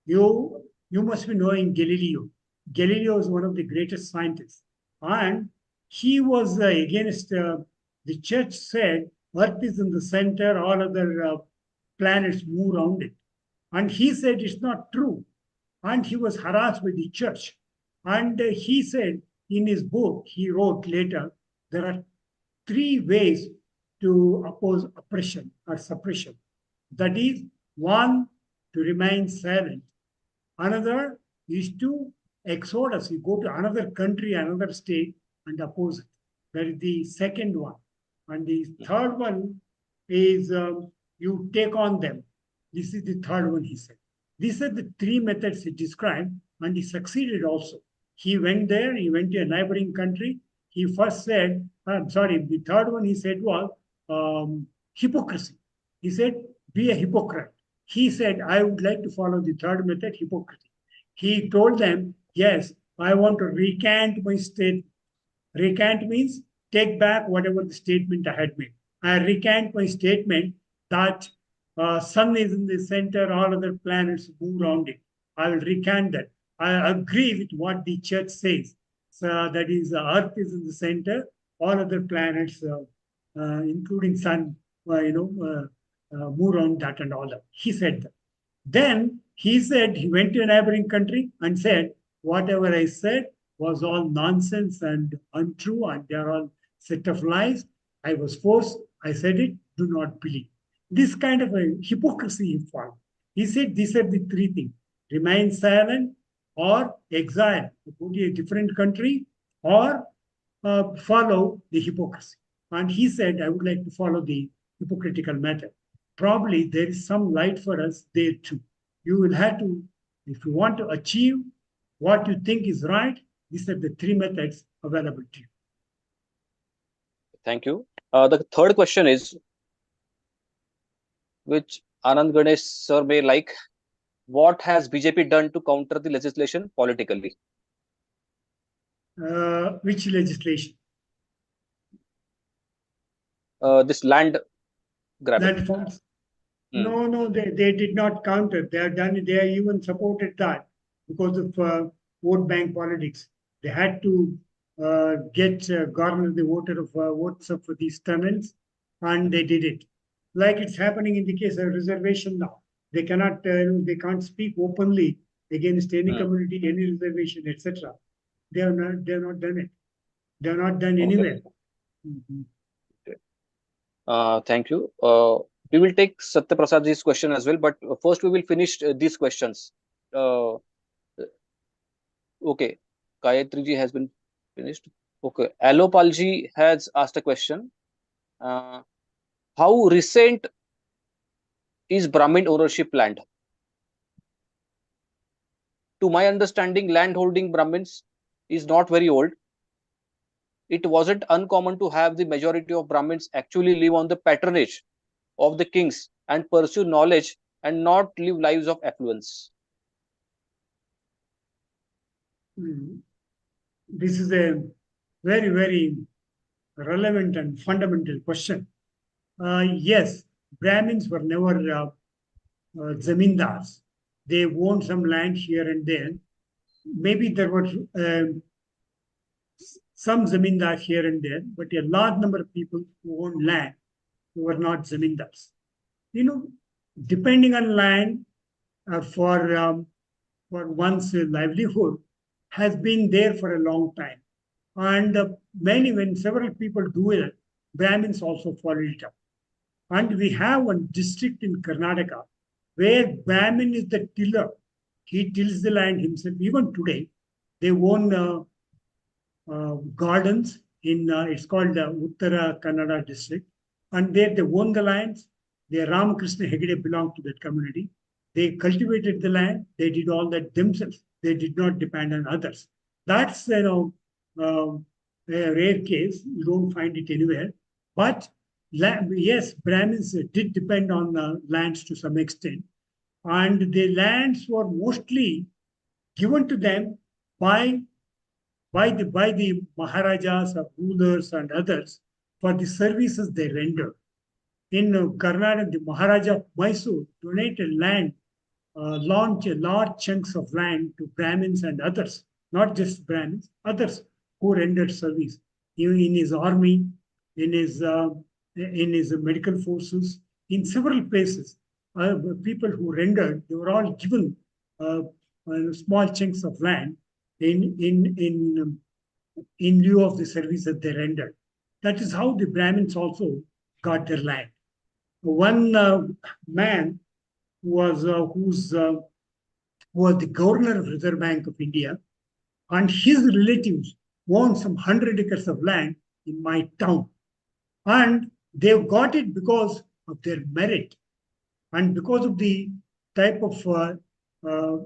You must be knowing Galileo. Galileo is one of the greatest scientists. And he was against, the church said, Earth is in the center, all other planets move around it. And he said it's not true. And he was harassed by the church. And he said in his book, he wrote later, there are 3 ways to oppose oppression or suppression. That is, 1, to remain silent. Another is to exodus. You go to another country, another state, and oppose it. That is the second one. And the third one is you take on them. This is the third one, he said. These are the 3 methods he described, and he succeeded also. He went there, he went to a neighboring country. He first said, the third one he said was hypocrisy. He said, be a hypocrite. He said, I would like to follow the third method, hypocrisy. He told them, yes, I want to recant my statement. Recant means take back whatever the statement I had made. I recant my statement that sun is in the center, all other planets move around it. I will recant that. I agree with what the church says. So that is, the Earth is in the center, all other planets, including Sun, move around that and all that. He said that. Then he said he went to a neighboring country and said, whatever I said was all nonsense and untrue, and they are all set of lies. I was forced. I said it. Do not believe. This kind of a hypocrisy he found. He said these are the three things: remain silent, or exile, go to a different country, or follow the hypocrisy. And he said, I would like to follow the hypocritical method. Probably there is some light for us there too. You will have to, if you want to achieve what you think is right, these are the three methods available to you. Thank you. The third question is, which Anand Ganesh sir may like, what has BJP done to counter the legislation politically? Which legislation? This land grabbing. Land reforms? No, they did not counter. They have done it. They even supported that because of vote bank politics. They had to garner the votes of these Tamils, and they did it. Like it's happening in the case of reservation now. They cannot, they can't speak openly against any community, any reservation, etc. They have not done it. They are not done anywhere. Thank you. We will take Satya Prasadji's question as well, but first we will finish these questions. Okay, Gayatri ji has been finished. Okay, Alopalji has asked a question. How recent is Brahmin ownership land? To my understanding, landholding Brahmins is not very old. It wasn't uncommon to have the majority of Brahmins actually live on the patronage of the kings and pursue knowledge and not live lives of affluence. This is a very, very relevant and fundamental question. Yes, Brahmins were never zamindars. They owned some land here and there. Maybe there were some zamindars here and there, but a large number of people who owned land who were not zamindars. Depending on land for one's livelihood has been there for a long time. And when several people do it, Brahmins also follow it up. And we have one district in Karnataka where Brahmin is the tiller. He tills the land himself. Even today, they own gardens in, it's called Uttara Kannada district. And there they own the lands. Ramakrishna Hegde belonged to that community. They cultivated the land. They did all that themselves. They did not depend on others. That's a rare case. You don't find it anywhere. But yes, Brahmins did depend on lands to some extent. And the lands were mostly given to them by the Maharajas or rulers and others for the services they rendered. In Karnataka, the Maharaja of Mysore donated land, large chunks of land to Brahmins and others, not just Brahmins, others who rendered service. In his army, in his medical forces, in several places, people who rendered, they were all given small chunks of land in lieu of the service that they rendered. That is how the Brahmins also got their land. One man who was the governor of Reserve Bank of India, and his relatives owned some 100 acres of land in my town. And they got it because of their merit and because of the type of,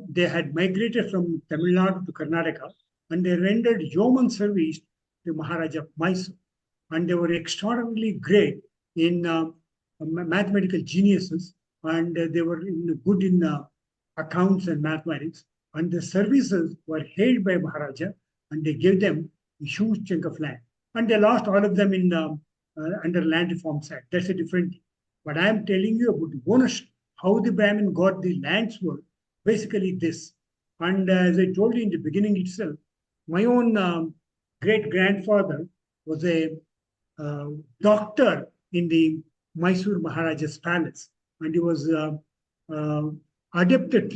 they had migrated from Tamil Nadu to Karnataka, and they rendered yeoman service to Maharaja of Mysore. And they were extraordinarily great in mathematical geniuses, and they were good in accounts and mathematics. And the services were hailed by Maharaja, and they gave them a huge chunk of land. And they lost all of them in under Land Reforms Act. That's a different thing. But I am telling you about the ownership, how the Brahmin got the lands were basically this. And as I told you in the beginning itself, my own great-grandfather was a doctor in the Mysore Maharaja's palace, and he was uh, adept at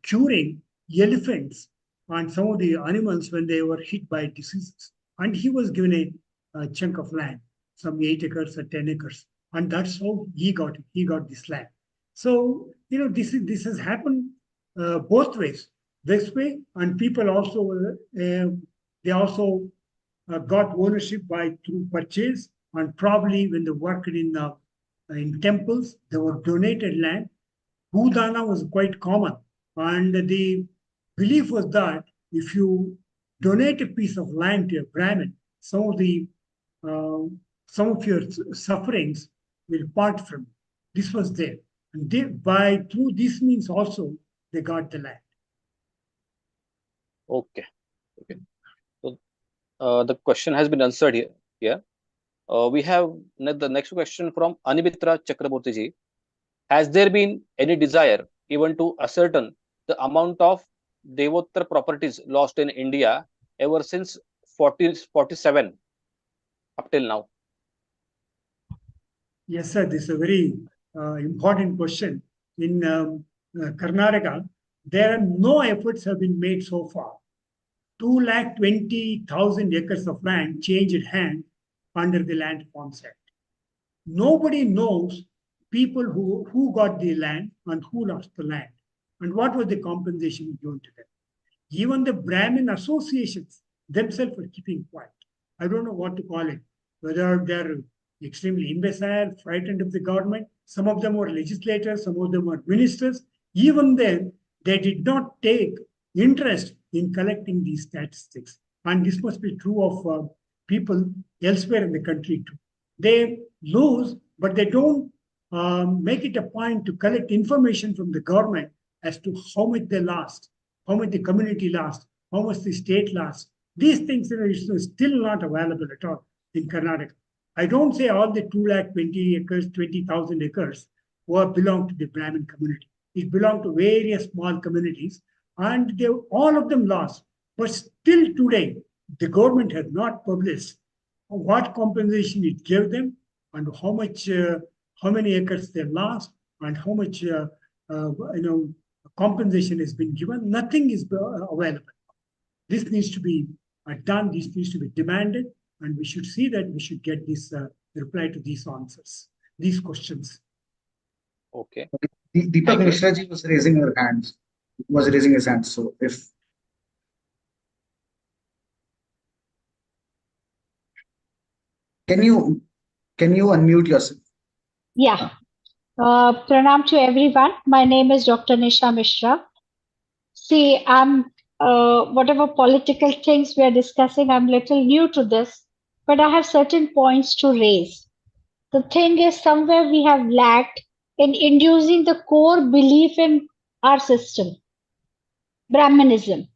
curing elephants and some of the animals when they were hit by diseases. And he was given a chunk of land, some 8 acres or 10 acres, and that's how he got it. He got this land. So this has happened both ways. This way, and people also they also got ownership through purchase, and probably when they worked in temples, they were donated land. Bhudana was quite common, and the belief was that if you donate a piece of land to a Brahmin, some of your sufferings will part from you. This was there, and through this means also they got the land. Okay. So the question has been answered here. Yeah. We have the next question from Anibitra Chakraborty ji. Has there been any desire even to ascertain the amount of Devotar properties lost in India ever since 47 up till now? Yes, sir. This is a very important question. In Karnataka, there are no efforts have been made so far. 220,000 acres of land changed hand under the Land Reforms Act. Nobody knows people who got the land and who lost the land, and what was the compensation given to them. Even the Brahmin associations themselves are keeping quiet. I don't know what to call it, whether they're extremely imbecile, frightened of the government. Some of them were legislators, some of them were ministers. Even then, they did not take interest in collecting these statistics. And this must be true of people elsewhere in the country too. They lose, but they don't make it a point to collect information from the government as to how much they lost, how much the community lost, how much the state lost. These things are still not available at all in Karnataka. I don't say all the 220 acres, 20,000 acres belong to the Brahmin community. It belonged to various small communities, and all of them lost. But still today, the government has not published what compensation it gave them and how many acres they lost and how much compensation has been given. Nothing is available. This needs to be done. This needs to be demanded, and we should see that we should get this reply to these answers, these questions. Okay. Deepak Mishra ji was raising his hand. So if can you unmute yourself? Yeah. Pranam to everyone. My name is Dr. Nisha Mishra. See, I'm whatever political things we are discussing, I'm little new to this, but I have certain points to raise. The thing is, somewhere we have lacked in inducing the core belief in our system, Brahmanism.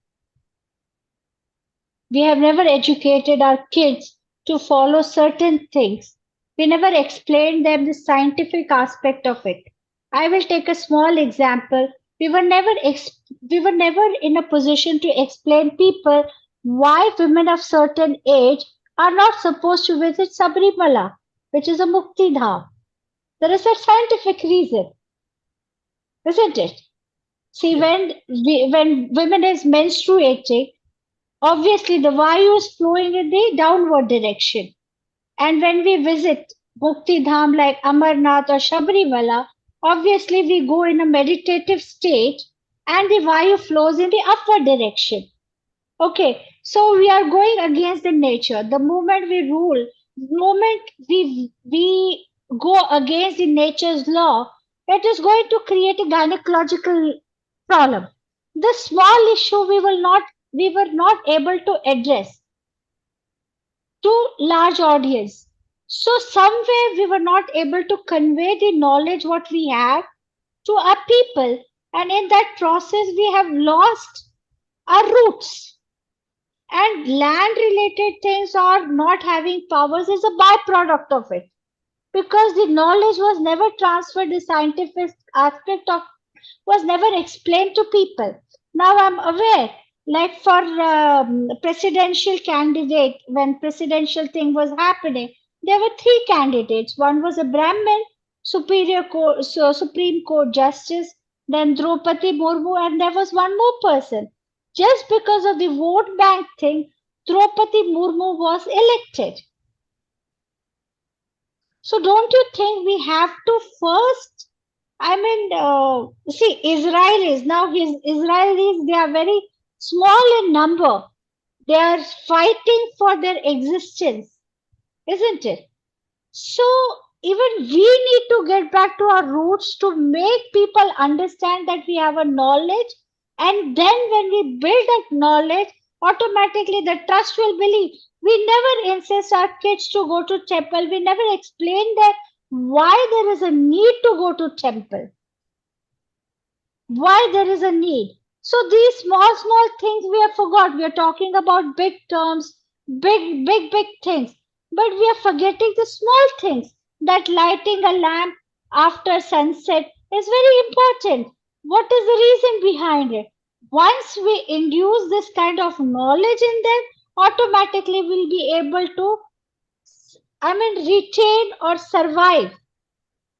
We have never educated our kids to follow certain things. We never explained them the scientific aspect of it. I will take a small example. We were never in a position to explain people why women of certain age are not supposed to visit Sabrimala, which is a Mukti Dham. There is a scientific reason, isn't it? See, when women is menstruating, obviously the Vayu is flowing in the downward direction. And when we visit Mukti Dham like Amarnath or Sabrimala, obviously we go in a meditative state and the Vayu flows in the upward direction. Okay, so we are going against the nature. The moment we rule, the moment we go against the nature's law, it is going to create a gynecological problem. The small issue we were not able to address to large audience. So somewhere we were not able to convey the knowledge what we have to our people, and in that process we have lost our roots. And land related things or not having powers is a byproduct of it, because the knowledge was never transferred, the scientific aspect of was never explained to people. Now I'm aware, like for presidential candidate, when presidential thing was happening, there were three candidates. One was a Brahmin, Supreme Court Justice, then Draupadi Murmu, and there was one more person. Just because of the vote bank thing, Draupadi Murmu was elected. So don't you think we have to first, see, Israelis, they are very small in number. They are fighting for their existence, isn't it? So even we need to get back to our roots to make people understand that we have a knowledge, and then when we build that knowledge, automatically the trust will believe. We never insist our kids to go to temple. We never explain that why there is a need to go to temple. Why there is a need. So these small things we have forgot. We are talking about big terms, big things. But we are forgetting the small things. That lighting a lamp after sunset is very important. What is the reason behind it? Once we induce this kind of knowledge in them, automatically we'll be able to, retain or survive.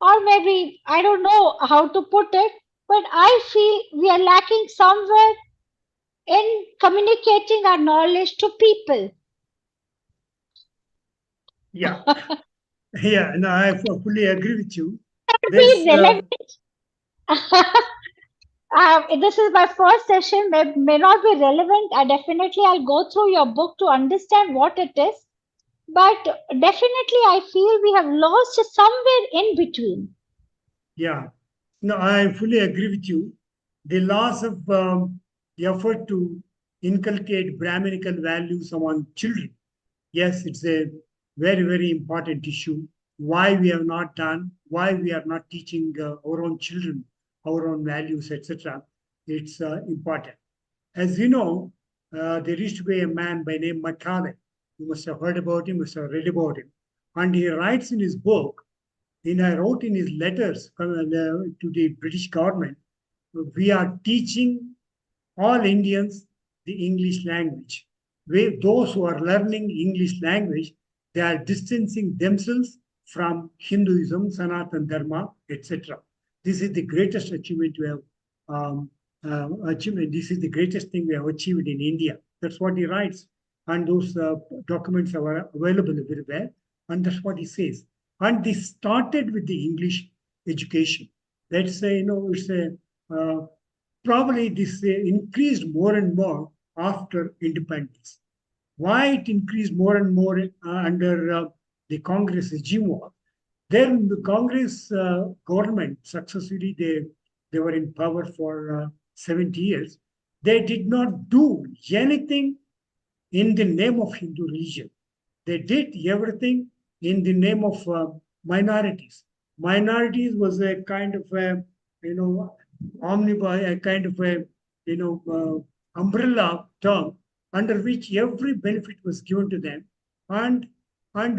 Or maybe, I don't know how to put it, but I feel we are lacking somewhere in communicating our knowledge to people. Yeah. Yeah, no, I fully agree with you. Be relevant. This is my first session, may not be relevant. I'll go through your book to understand what it is. But definitely, I feel we have lost somewhere in between. Yeah, no, I fully agree with you. The loss of the effort to inculcate Brahminical values among children. Yes, it's a very, very important issue. Why we have not done, why we are not teaching our own children our own values, etc. It's important. As you know, there used to be a man by name Macaulay. You must have heard about him, must have read about him. And he writes in his book, I wrote in his letters to the British government, we are teaching all Indians the English language. Those who are learning English language, they are distancing themselves from Hinduism, Sanatana Dharma, etc. This is the greatest achievement we have achievement. This is the greatest thing we have achieved in India. That's what he writes. And those documents are available everywhere. And that's what he says. And this started with the English education. Let's say, it's a probably this increased more and more after independence. Why it increased more and more under the Congress regime was, then the Congress government successively, they were in power for 70 years. They did not do anything in the name of Hindu religion. They did everything in the name of minorities. Minorities was a kind of a, omnibus, a kind of a, umbrella term under which every benefit was given to them, and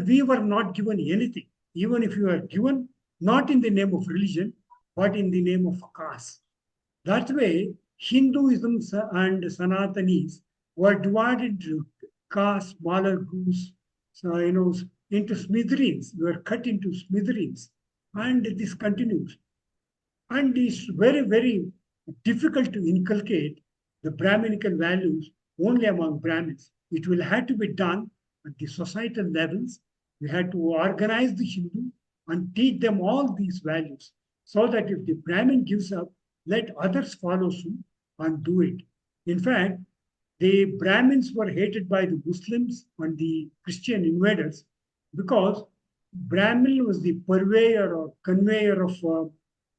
we were not given anything, even if you were given not in the name of religion, but in the name of caste. That way, Hinduism and Sanatanis were divided into caste, smaller groups, so, into smithereens. We were cut into smithereens, and this continues. And it's very, very difficult to inculcate the Brahminical values only among Brahmins. It will have to be done at the societal levels. We had to organize the Hindu and teach them all these values so that if the Brahmin gives up, let others follow suit and do it. In fact, the Brahmins were hated by the Muslims and the Christian invaders because Brahmin was the purveyor or conveyor of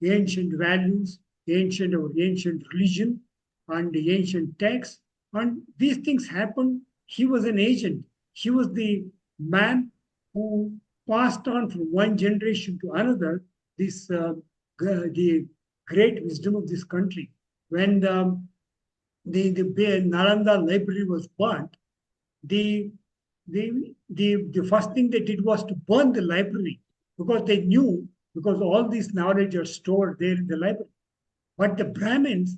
ancient values, ancient religion, and the ancient texts. And these things happened. He was an agent. He was the man who passed on from one generation to another this the great wisdom of this country. When the Nalanda library was burnt, the first thing they did was to burn the library because they knew, because all this knowledge are stored there in the library. But the Brahmins,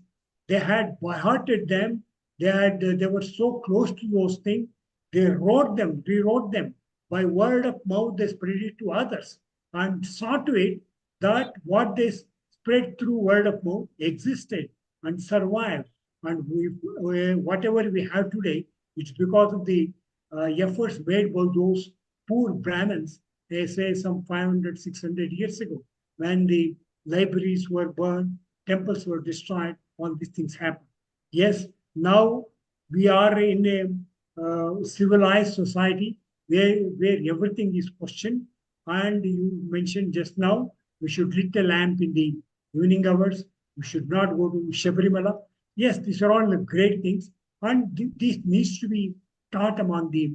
They had boycotted them. They were so close to those things. They wrote them, rewrote them. By word of mouth, they spread it to others and saw to it that what they spread through word of mouth existed and survived. And whatever we have today, it's because of the efforts made by those poor Brahmins, they say some 500, 600 years ago, when the libraries were burned, temples were destroyed, all these things happened. Yes, now we are in a civilized society where everything is questioned. And you mentioned just now, we should lit a lamp in the evening hours. We should not go to Shabarimala. Yes, these are all great things. And this needs to be taught among the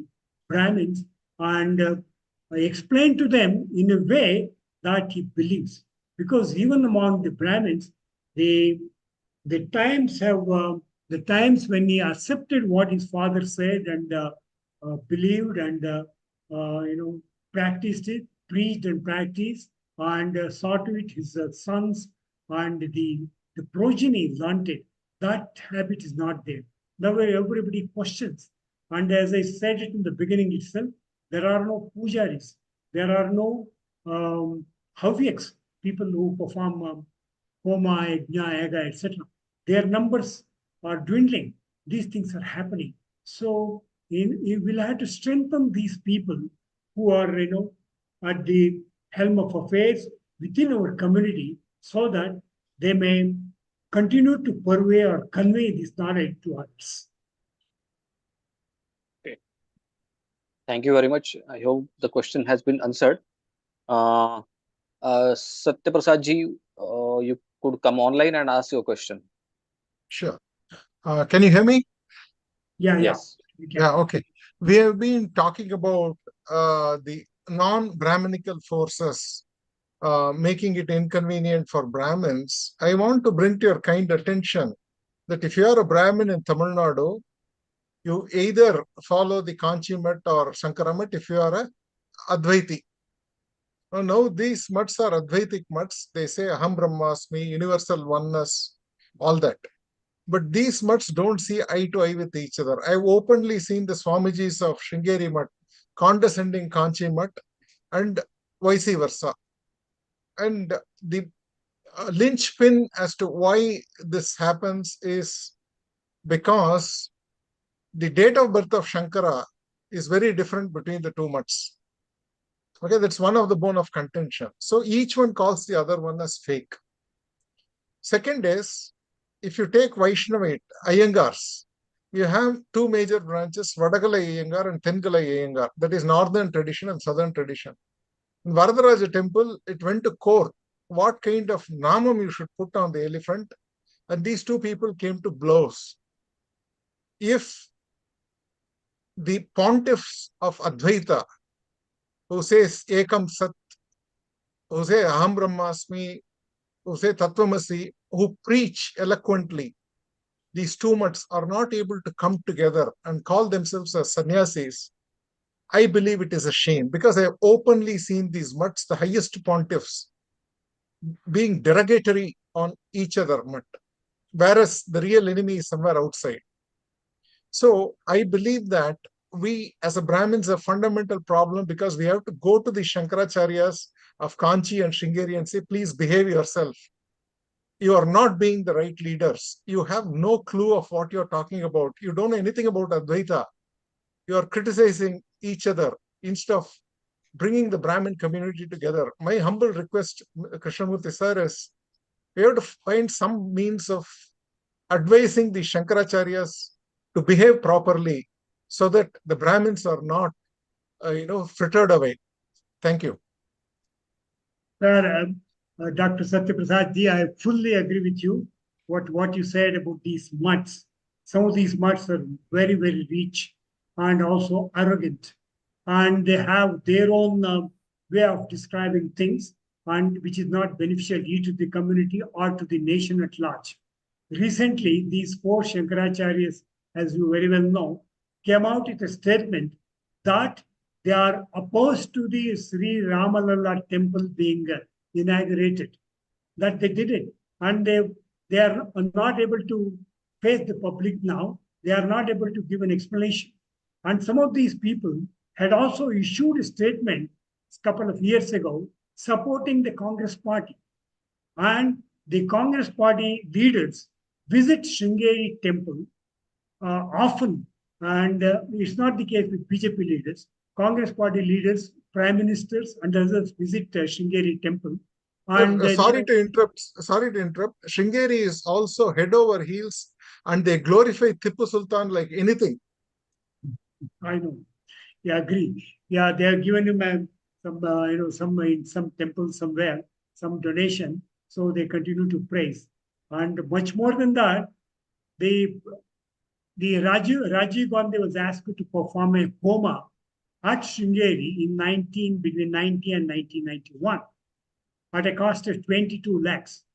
Brahmins and explained to them in a way that he believes. Because even among the Brahmins, the times have the times when he accepted what his father said and believed and practiced it, preached and practiced, and saw to it his sons and the progeny learned it. That habit is not there. Now everybody questions. And as I said it in the beginning itself, there are no pujaris. There are no havyaks, people who perform homa, yajna, yaga, etc. Their numbers are dwindling. These things are happening. So you will have to strengthen these people who are, at the helm of affairs within our community so that they may continue to purvey or convey this knowledge to others. Okay. Thank you very much. I hope the question has been answered. Satyaprasad ji, you could come online and ask your question. Sure. Can you hear me? Yeah, Yes. Yeah, okay. We have been talking about the non-Brahminical forces making it inconvenient for Brahmins. I want to bring to your kind attention that if you are a Brahmin in Tamil Nadu, you either follow the Kanchi Mat or Shankara Mat if you are a Advaiti. Now these mats are Advaitic mats. They say Aham Brahmasmi, universal oneness, all that. But these mats don't see eye to eye with each other. I've openly seen the Swamijis of Sringeri Mat condescending Kanchi Mat and vice versa. And the linchpin as to why this happens is because the date of birth of Shankara is very different between the two mats. Okay, that's one of the bone of contention. So each one calls the other one as fake. Second is, if you take Vaishnavite, Iyengars, you have two major branches, Vadagalai Iyengar and Tengalai Iyengar. That is northern tradition and southern tradition. In Varadaraja temple, it went to court what kind of namam you should put on the elephant, and these two people came to blows. If the pontiffs of Advaita, who says Ekam Sat, who say Aham Brahmasmi, who say Tattvamasi, who preach eloquently, these two mats are not able to come together and call themselves as sannyasis, I believe it is a shame, because I have openly seen these mats, the highest pontiffs, being derogatory on each other mat, whereas the real enemy is somewhere outside. So I believe that we as a Brahmins have a fundamental problem, because we have to go to the Shankaracharyas of Kanchi and Sringeri and say, please behave yourself. You are not being the right leaders. You have no clue of what you're talking about. You don't know anything about Advaita. You are criticizing each other instead of bringing the Brahmin community together. My humble request, Krishnamurthy sir, is we have to find some means of advising the Shankaracharyas to behave properly so that the Brahmins are not, frittered away. Thank you. Sir, Dr. Satyaprasad ji, I fully agree with you. What you said about these mutts. Some of these mutts are very, very rich and also arrogant. And they have their own way of describing things, and which is not beneficial either to the community or to the nation at large. Recently, these four Shankaracharyas, as you very well know, came out with a statement that they are opposed to the Sri Ramalalla temple being inaugurated. That they did it. And they They are not able to face the public now. They are not able to give an explanation. And some of these people had also issued a statement a couple of years ago supporting the Congress party. And the Congress party leaders visit Sringeri temple often. And it's not the case with BJP leaders. Congress party leaders, prime ministers, and others visit Sringeri temple. And sorry to interrupt. Sringeri is also head over heels, and they glorify Tipu Sultan like anything. I know. Yeah, agree. Yeah, they have given him some in some temple somewhere, some donation. So they continue to praise. And much more than that, the Rajiv Gandhi was asked to perform a homa at Sringeri between 19 and 1991 at a cost of 22 lakhs.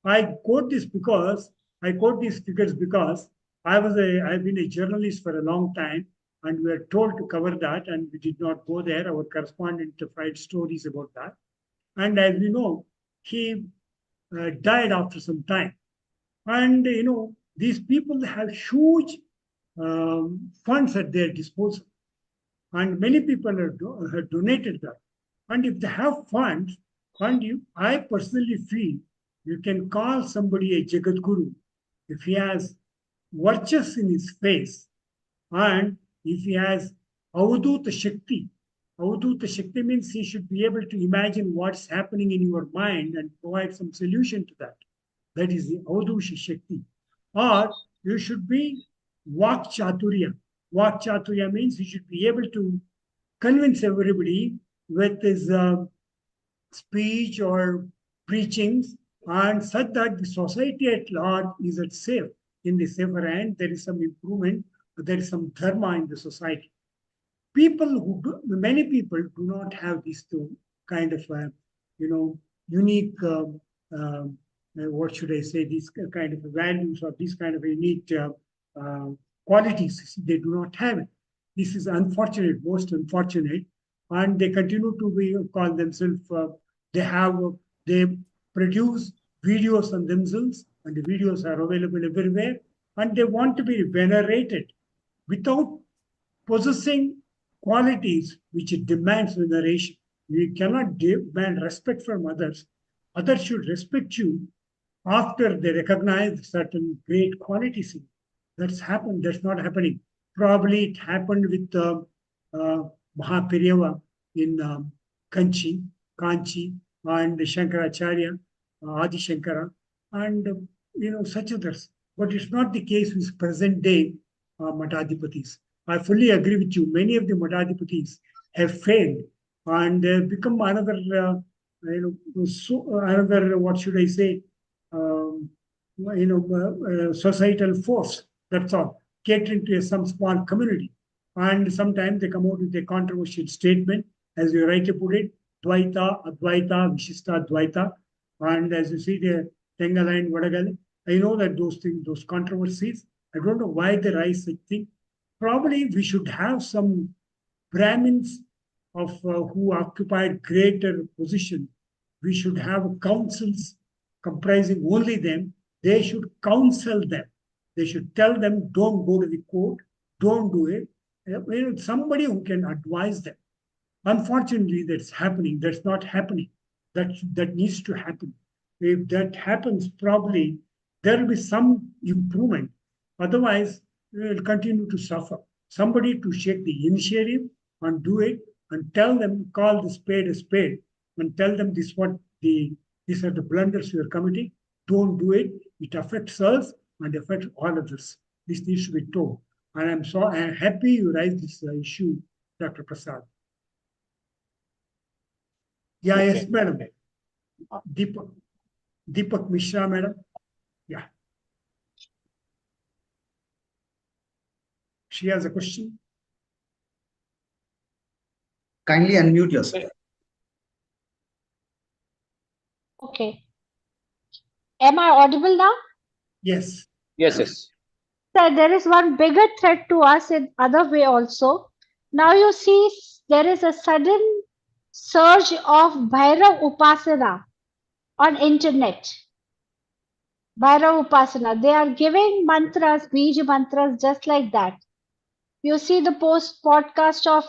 I quote these figures because I've been a journalist for a long time, and we were told to cover that, and we did not go there. Our correspondent filed stories about that. And as we know, he died after some time. And, these people have huge funds at their disposal. And many people have donated that. And if they have funds, I personally feel you can call somebody a Jagat Guru if he has virtues in his face and if he has Avadhuta Shakti. Avadhuta Shakti means he should be able to imagine what's happening in your mind and provide some solution to that. That is the Avadhuta Shakti. Or you should be Vak Chaturya. Vak Chaturya means you should be able to convince everybody with his speech or preachings, and such that the society at large is at safe. In the safer hand, there is some improvement, there is some dharma in the society. Many people do not have these two kind of, unique, what should I say, these kind of values or these kind of unique qualities. They do not have it. This is unfortunate, most unfortunate. And they continue to call themselves, they produce videos on themselves, and the videos are available everywhere, and they want to be venerated without possessing qualities which demands veneration. You cannot demand respect from others. Others should respect you after they recognize certain great qualities. That's happened. That's not happening. Probably it happened with Mahaperiyava in Kanchi, and Shankaracharya, Adi Shankara, and such others. But it's not the case with present day Matadipatis. I fully agree with you. Many of the Matadipatis have failed and they've become another, what should I say, societal force. That's all, catering to some small community. And sometimes they come out with a controversial statement, as you rightly put it, Dvaita, Advaita, Vishista, Dvaita. And as you see, the Tengala and Vadagal, I know that those controversies, I don't know why they rise such thing. Probably we should have some Brahmins who occupied greater position. We should have councils comprising only them. They should counsel them. They should tell them, don't go to the court, don't do it. Somebody who can advise them. Unfortunately, that's happening. That's not happening. That needs to happen. If that happens, probably there will be some improvement. Otherwise, we will continue to suffer. Somebody to take the initiative and do it and tell them, call the spade a spade, and tell them these are the blunders you are committing. Don't do it. It affects us and affects all of us. This needs to be told. And I'm happy you raised this issue, Dr. Prasad. Yeah, okay. Yes, madam. Deepak Mishra, madam. Yeah. She has a question. Kindly unmute yourself. Okay. Am I audible now? Yes. Yes, yes. Sir, there is one bigger threat to us in other way also. Now you see there is a sudden surge of Bhairav Upasana on internet. Bhairav Upasana. They are giving mantras, Bij mantras, just like that. You see the podcast of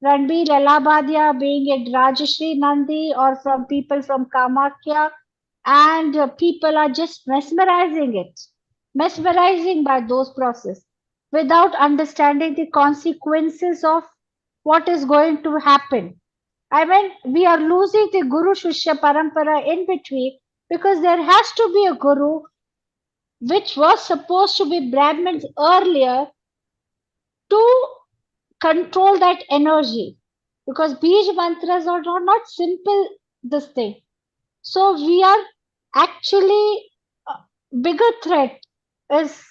Ranbir Elabadia being at Rajashri Nandi or from people from Kamakya, and people are just mesmerizing by those processes without understanding the consequences of what is going to happen. I mean, we are losing the Guru Shishya Parampara in between because there has to be a Guru which was supposed to be Brahmins earlier to control that energy, because Bij mantras are not simple this thing. So we are actually bigger threat is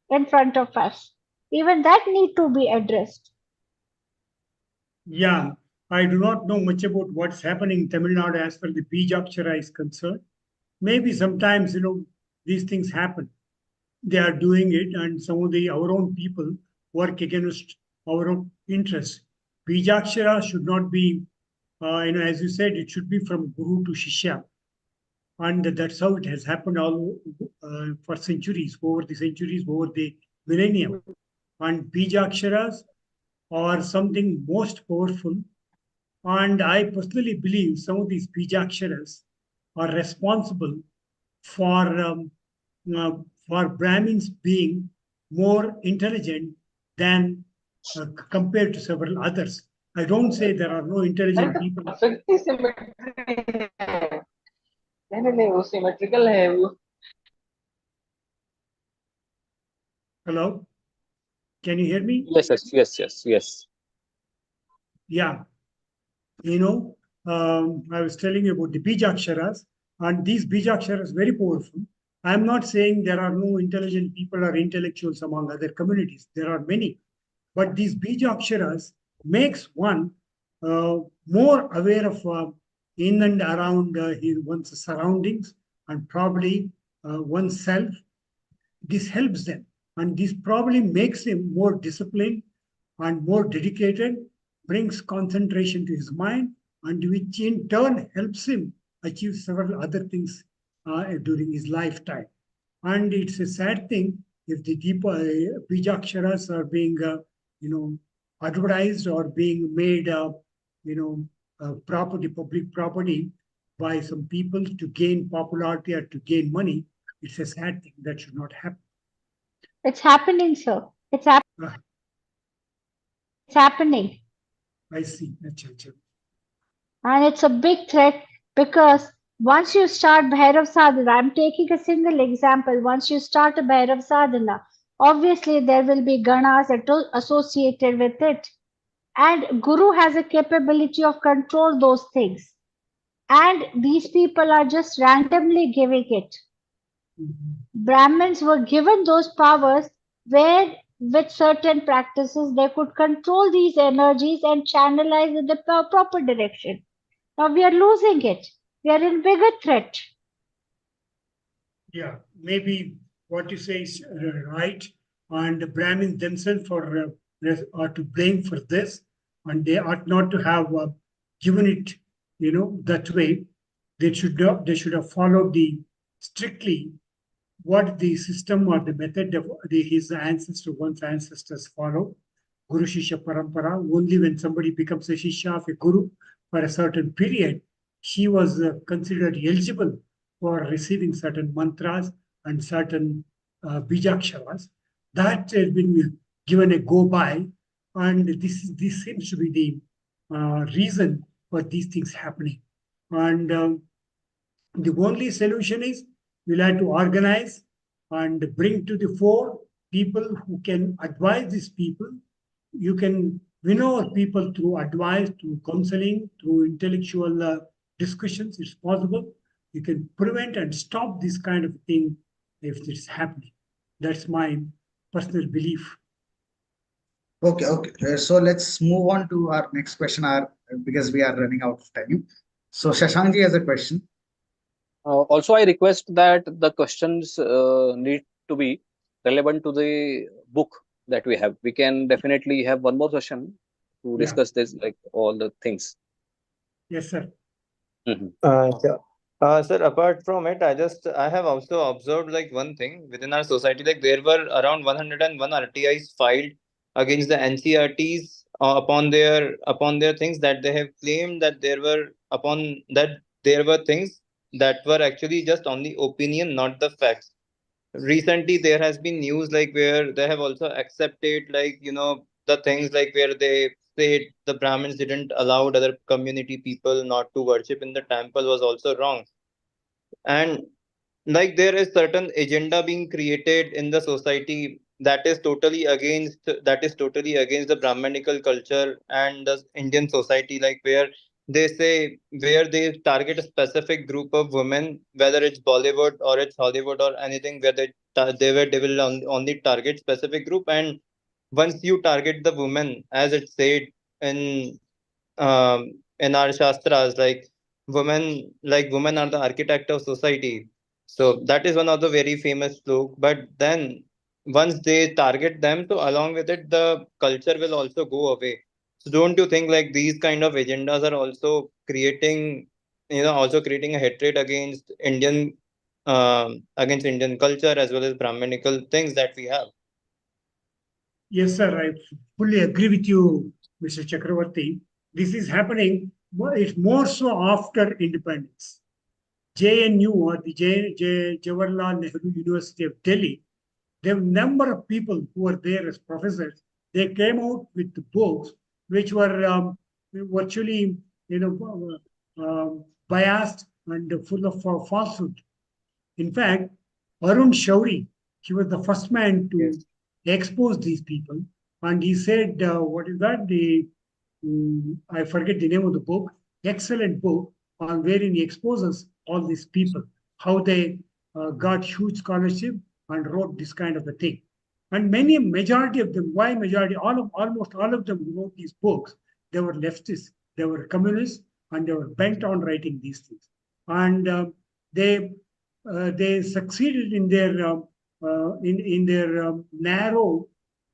in front of us. Even that need to be addressed. Yeah, I do not know much about what's happening in Tamil Nadu as far as the Bijakshara is concerned. Maybe sometimes, these things happen. They are doing it, and some of our own people work against our own interests. Bijakshara should not be, as you said, it should be from Guru to Shishya. And that's how it has happened all for centuries, over the millennium. And Bijaksharas are something most powerful. And I personally believe some of these Bijaksharas are responsible for Brahmins being more intelligent than compared to several others. I don't say there are no intelligent people. Hello? Can you hear me? Yes. Yeah. I was telling you about the Bijaksharas, and these Bijaksharas very powerful. I'm not saying there are no intelligent people or intellectuals among other communities. There are many. But these Bijaksharas makes one more aware of in and around one's surroundings and probably oneself. This helps them, and this probably makes him more disciplined and more dedicated, brings concentration to his mind, and which in turn helps him achieve several other things during his lifetime. And it's a sad thing if the Bijaksharas are being, advertised or being made, public property by some people to gain popularity or to gain money. It's a sad thing that should not happen. It's happening, sir. It's happening. I see. And it's a big threat because once you start Bhairav Sadhana, I'm taking a single example. Once you start a Bhairav Sadhana, obviously there will be ganas associated with it. And Guru has a capability of control those things. And these people are just randomly giving it. Brahmins were given those powers where with certain practices they could control these energies and channelize in the proper direction. Now we are losing it. We are in bigger threat. Yeah, maybe what you say is right. And the Brahmins themselves are to blame for this. And they ought not to have given it, that way. They should have followed strictly what the system or the method of one's ancestors follow. Guru Shishya Parampara. Only when somebody becomes a Shishya of a Guru for a certain period, he was considered eligible for receiving certain mantras and certain Bijaksharas. That has been given a go by, and this seems to be the reason for these things happening. And the only solution is we'll have to organize and bring to the fore people who can advise these people. You can win over people through advice, through counseling, through intellectual discussions. It's possible. You can prevent and stop this kind of thing if it's happening. That's my personal belief. Okay. So let's move on to our next question, because we are running out of time. So Shashankji has a question. Also, I request that the questions need to be relevant to the book that we have. We can definitely have one more session to discuss this, like all the things. Yes, sir. Mm-hmm. Sir, apart from it, I have also observed like one thing within our society, like there were around 101 RTIs filed against the NCRTs upon their things that they have claimed that there were things that were actually just on the opinion, not the facts. Recently there has been news like where they have also accepted like the things like where they said the Brahmins didn't allow other community people not to worship in the temple was also wrong. And like there is certain agenda being created in the society that is totally against the Brahmanical culture and the Indian society, like where they target a specific group of women, whether it's Bollywood or it's Hollywood or anything, where they will only target specific group. And once you target the woman, as it said in in our shastras, women are the architect of society. So that is one of the very famous slogan. But then once they target them, so along with it, the culture will also go away. So don't you think like these kind of agendas are also creating a hatred against Indian culture as well as Brahmanical things that we have? Yes, sir. I fully agree with you, Mr. Chakravarti. This is happening. It's more so after independence. JNU, or the Jawaharlal Nehru University of Delhi, the number of people who were there as professors, they came out with books which were virtually, biased and full of falsehood. In fact, Arun Shauri, he was the first man to expose these people, and he said, "What is that? I forget the name of the book. Excellent book on wherein he exposes all these people, how they got huge scholarship and wrote this kind of a thing." And majority of them, why majority? Almost all of them who wrote these books, they were leftists, they were communists, and they were bent on writing these things. And they they succeeded in their narrow,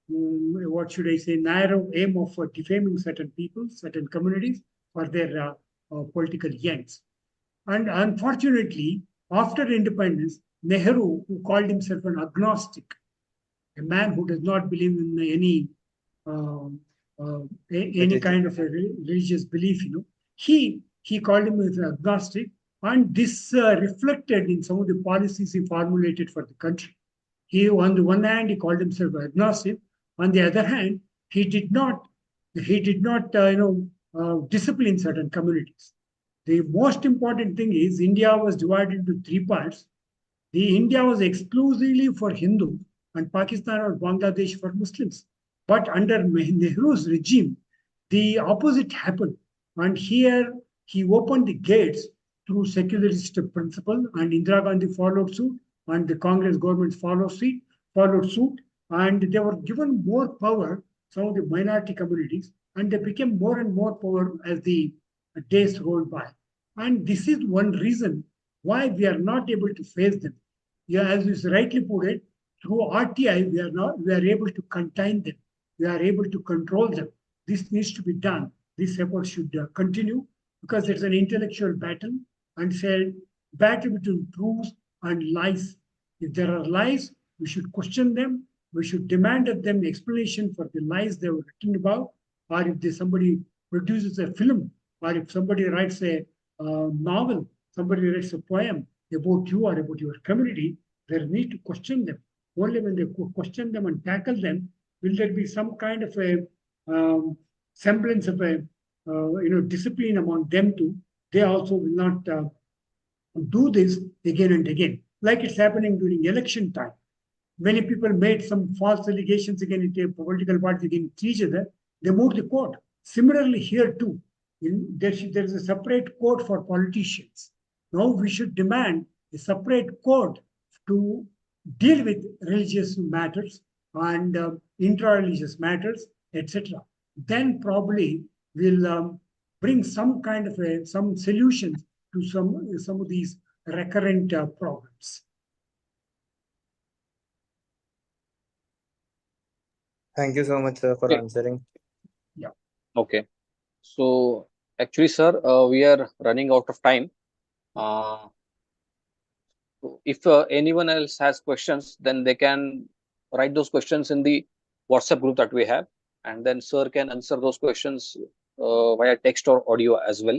what should I say, narrow aim of defaming certain people, certain communities for their political ends. And unfortunately, after independence, Nehru, who called himself an agnostic, a man who does not believe in any kind of a religious belief, he called him as an agnostic, and this reflected in some of the policies he formulated for the country. He, on the one hand, he called himself agnostic. On the other hand, he did not discipline certain communities. The most important thing is India was divided into three parts. The India was exclusively for Hindus, and Pakistan or Bangladesh for Muslims. But under Nehru's regime, the opposite happened. And here he opened the gates through secularist principle, and Indira Gandhi followed suit, and the Congress government followed suit, and they were given more power, some of the minority communities, and they became more and more power as the days rolled by. And this is one reason why we are not able to face them. Yeah, as you rightly put it, through RTI, we are able to contain them. We are able to control them. This needs to be done. This effort should continue, because it's an intellectual battle, and it's a battle between truths and lies. If there are lies, we should question them. We should demand of them explanation for the lies they were written about. Or if somebody produces a film, or if somebody writes a novel, somebody writes a poem about you or about your community, there need to question them. Only when they question them and tackle them will there be some kind of a semblance of a discipline among them too. They also will not do this again and again, like it's happening during election time. Many people made some false allegations against political parties against each other. They moved the court. Similarly, here too, there is a separate court for politicians. Now we should demand a separate court to deal with religious matters and intra-religious matters, etc. Then probably we'll bring some kind of some solutions to some of these recurrent problems. Thank you so much, sir, for Okay. answering. Okay. So actually, sir, we are running out of time. If anyone else has questions, then they can write those questions in the WhatsApp group that we have, and then sir can answer those questions via text or audio as well.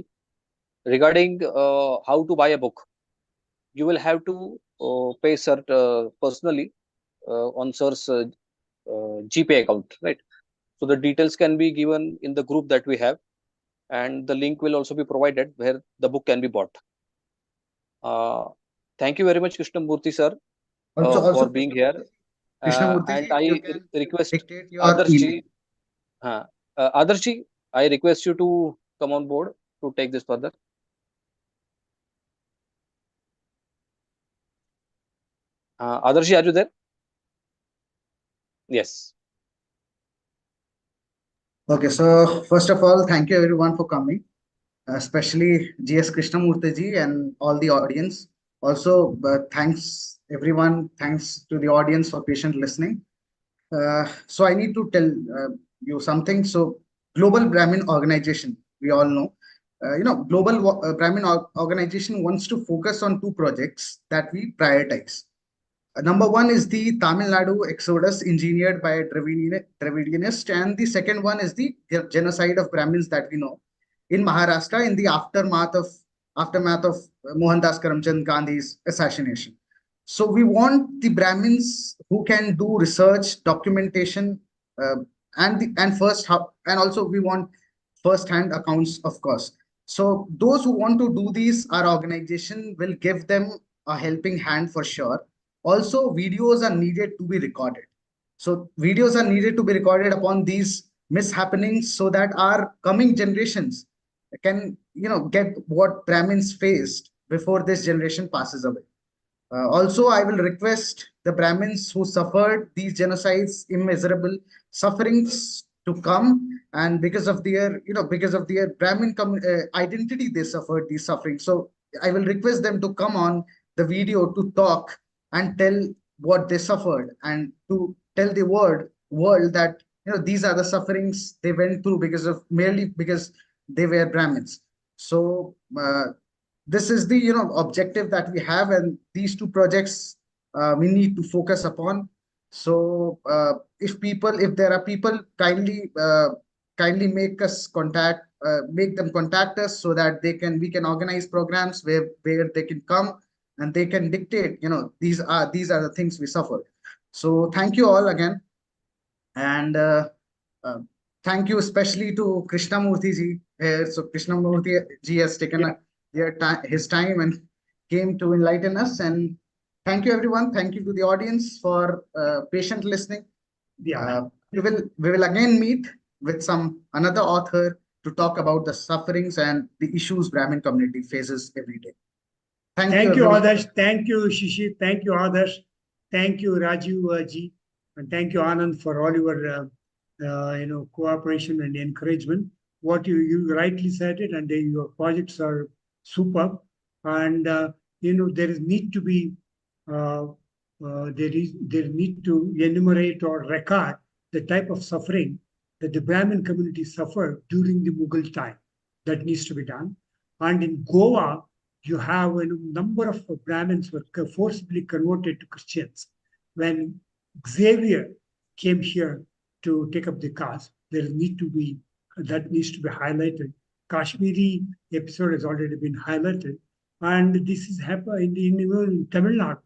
Regarding how to buy a book, you will have to pay sir personally on sir's GPay account, right? So the details can be given in the group that we have, and the link will also be provided where the book can be bought. Thank you very much, Krishnamurthy sir, for being here. Krishnamurthy And ji, I you can request dictate your Adarsh email. ji, Adarsh ji, I request you to come on board to take this further. Adarsh ji, are you there? Yes. Okay, so first of all, thank you everyone for coming, especially GS Krishnamurthy ji and all the audience. Also, thanks everyone, thanks to the audience for patient listening. So I need to tell you something. So Global Brahmin Organization, we all know, Global Brahmin Organization wants to focus on two projects that we prioritize. Number one is the Tamil Nadu exodus engineered by Dravidianist, and the second one is the genocide of Brahmins that we know in Maharashtra in the aftermath of Mohandas Karamchand Gandhi's assassination. So we want the Brahmins who can do research, documentation, and also we want first-hand accounts, of course. So those who want to do these, our organization will give them a helping hand for sure. Also, videos are needed to be recorded. So videos are needed to be recorded upon these mishappenings so that our coming generations can, get what Brahmins faced before this generation passes away. Also, I will request the Brahmins who suffered these genocides, immeasurable sufferings to come, and because of their Brahmin identity, they suffered these sufferings. So I will request them to come on the video to talk and tell what they suffered and to tell the world that these are the sufferings they went through merely because they were Brahmins. So this is the objective that we have, and these two projects we need to focus upon. So if there are people, kindly make them contact us so that we can organize programs where they can come and they can dictate, these are the things we suffered. So thank you all again, and uh, thank you especially to Krishnamurthy ji. So Krishnamurthy ji has taken his time and came to enlighten us. And thank you everyone. Thank you to the audience for patient listening. We will again meet with another author to talk about the sufferings and the issues Brahmin community faces every day. Thank you, Adarsh. Thank you, Shishi. Thank you, Adarsh. Thank you, Rajiv ji, and thank you, Anand, for all your cooperation and encouragement. What you rightly said it, and your projects are superb. And there is need to be there need to enumerate or record the type of suffering that the Brahmin community suffered during the Mughal time. That needs to be done. And in Goa, you have a number of Brahmins were forcibly converted to Christians. When Xavier came here to take up the cause, that needs to be highlighted. Kashmiri episode has already been highlighted, and this is happened in Tamil Nadu.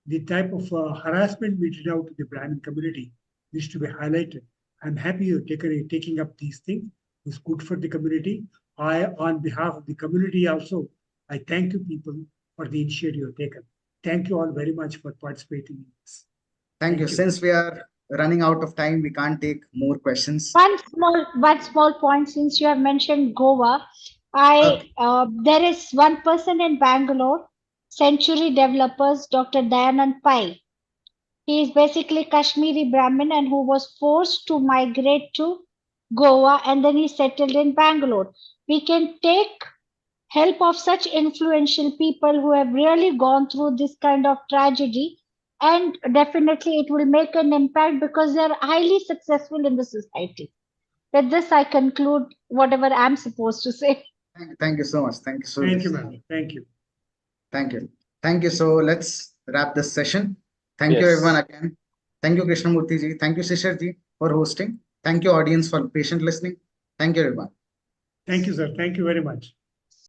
The type of harassment meted out to the Brahmin community needs to be highlighted. I'm happy you're taking up these things. It's good for the community. On behalf of the community also, I thank you people for the initiative you've taken. Thank you all very much for participating in this. Thank you. Since we are running out of time, we can't take more questions. One small point, since you have mentioned Goa, there is one person in Bangalore, Century Developers, Dr. Dayanand Pai. He is basically Kashmiri Brahmin and who was forced to migrate to Goa, and then he settled in Bangalore. We can take help of such influential people who have really gone through this kind of tragedy, and definitely it will make an impact because they are highly successful in the society. With this, I conclude whatever I'm supposed to say. Thank you so much. Thank you, ma'am. Thank you. Thank you. Thank you. So let's wrap this session. Thank you, everyone, Yes. again. Thank you, Krishnamurthy ji. Thank you, Shishir ji, for hosting. Thank you, audience, for patient listening. Thank you, everyone. Thank you, sir. Thank you very much.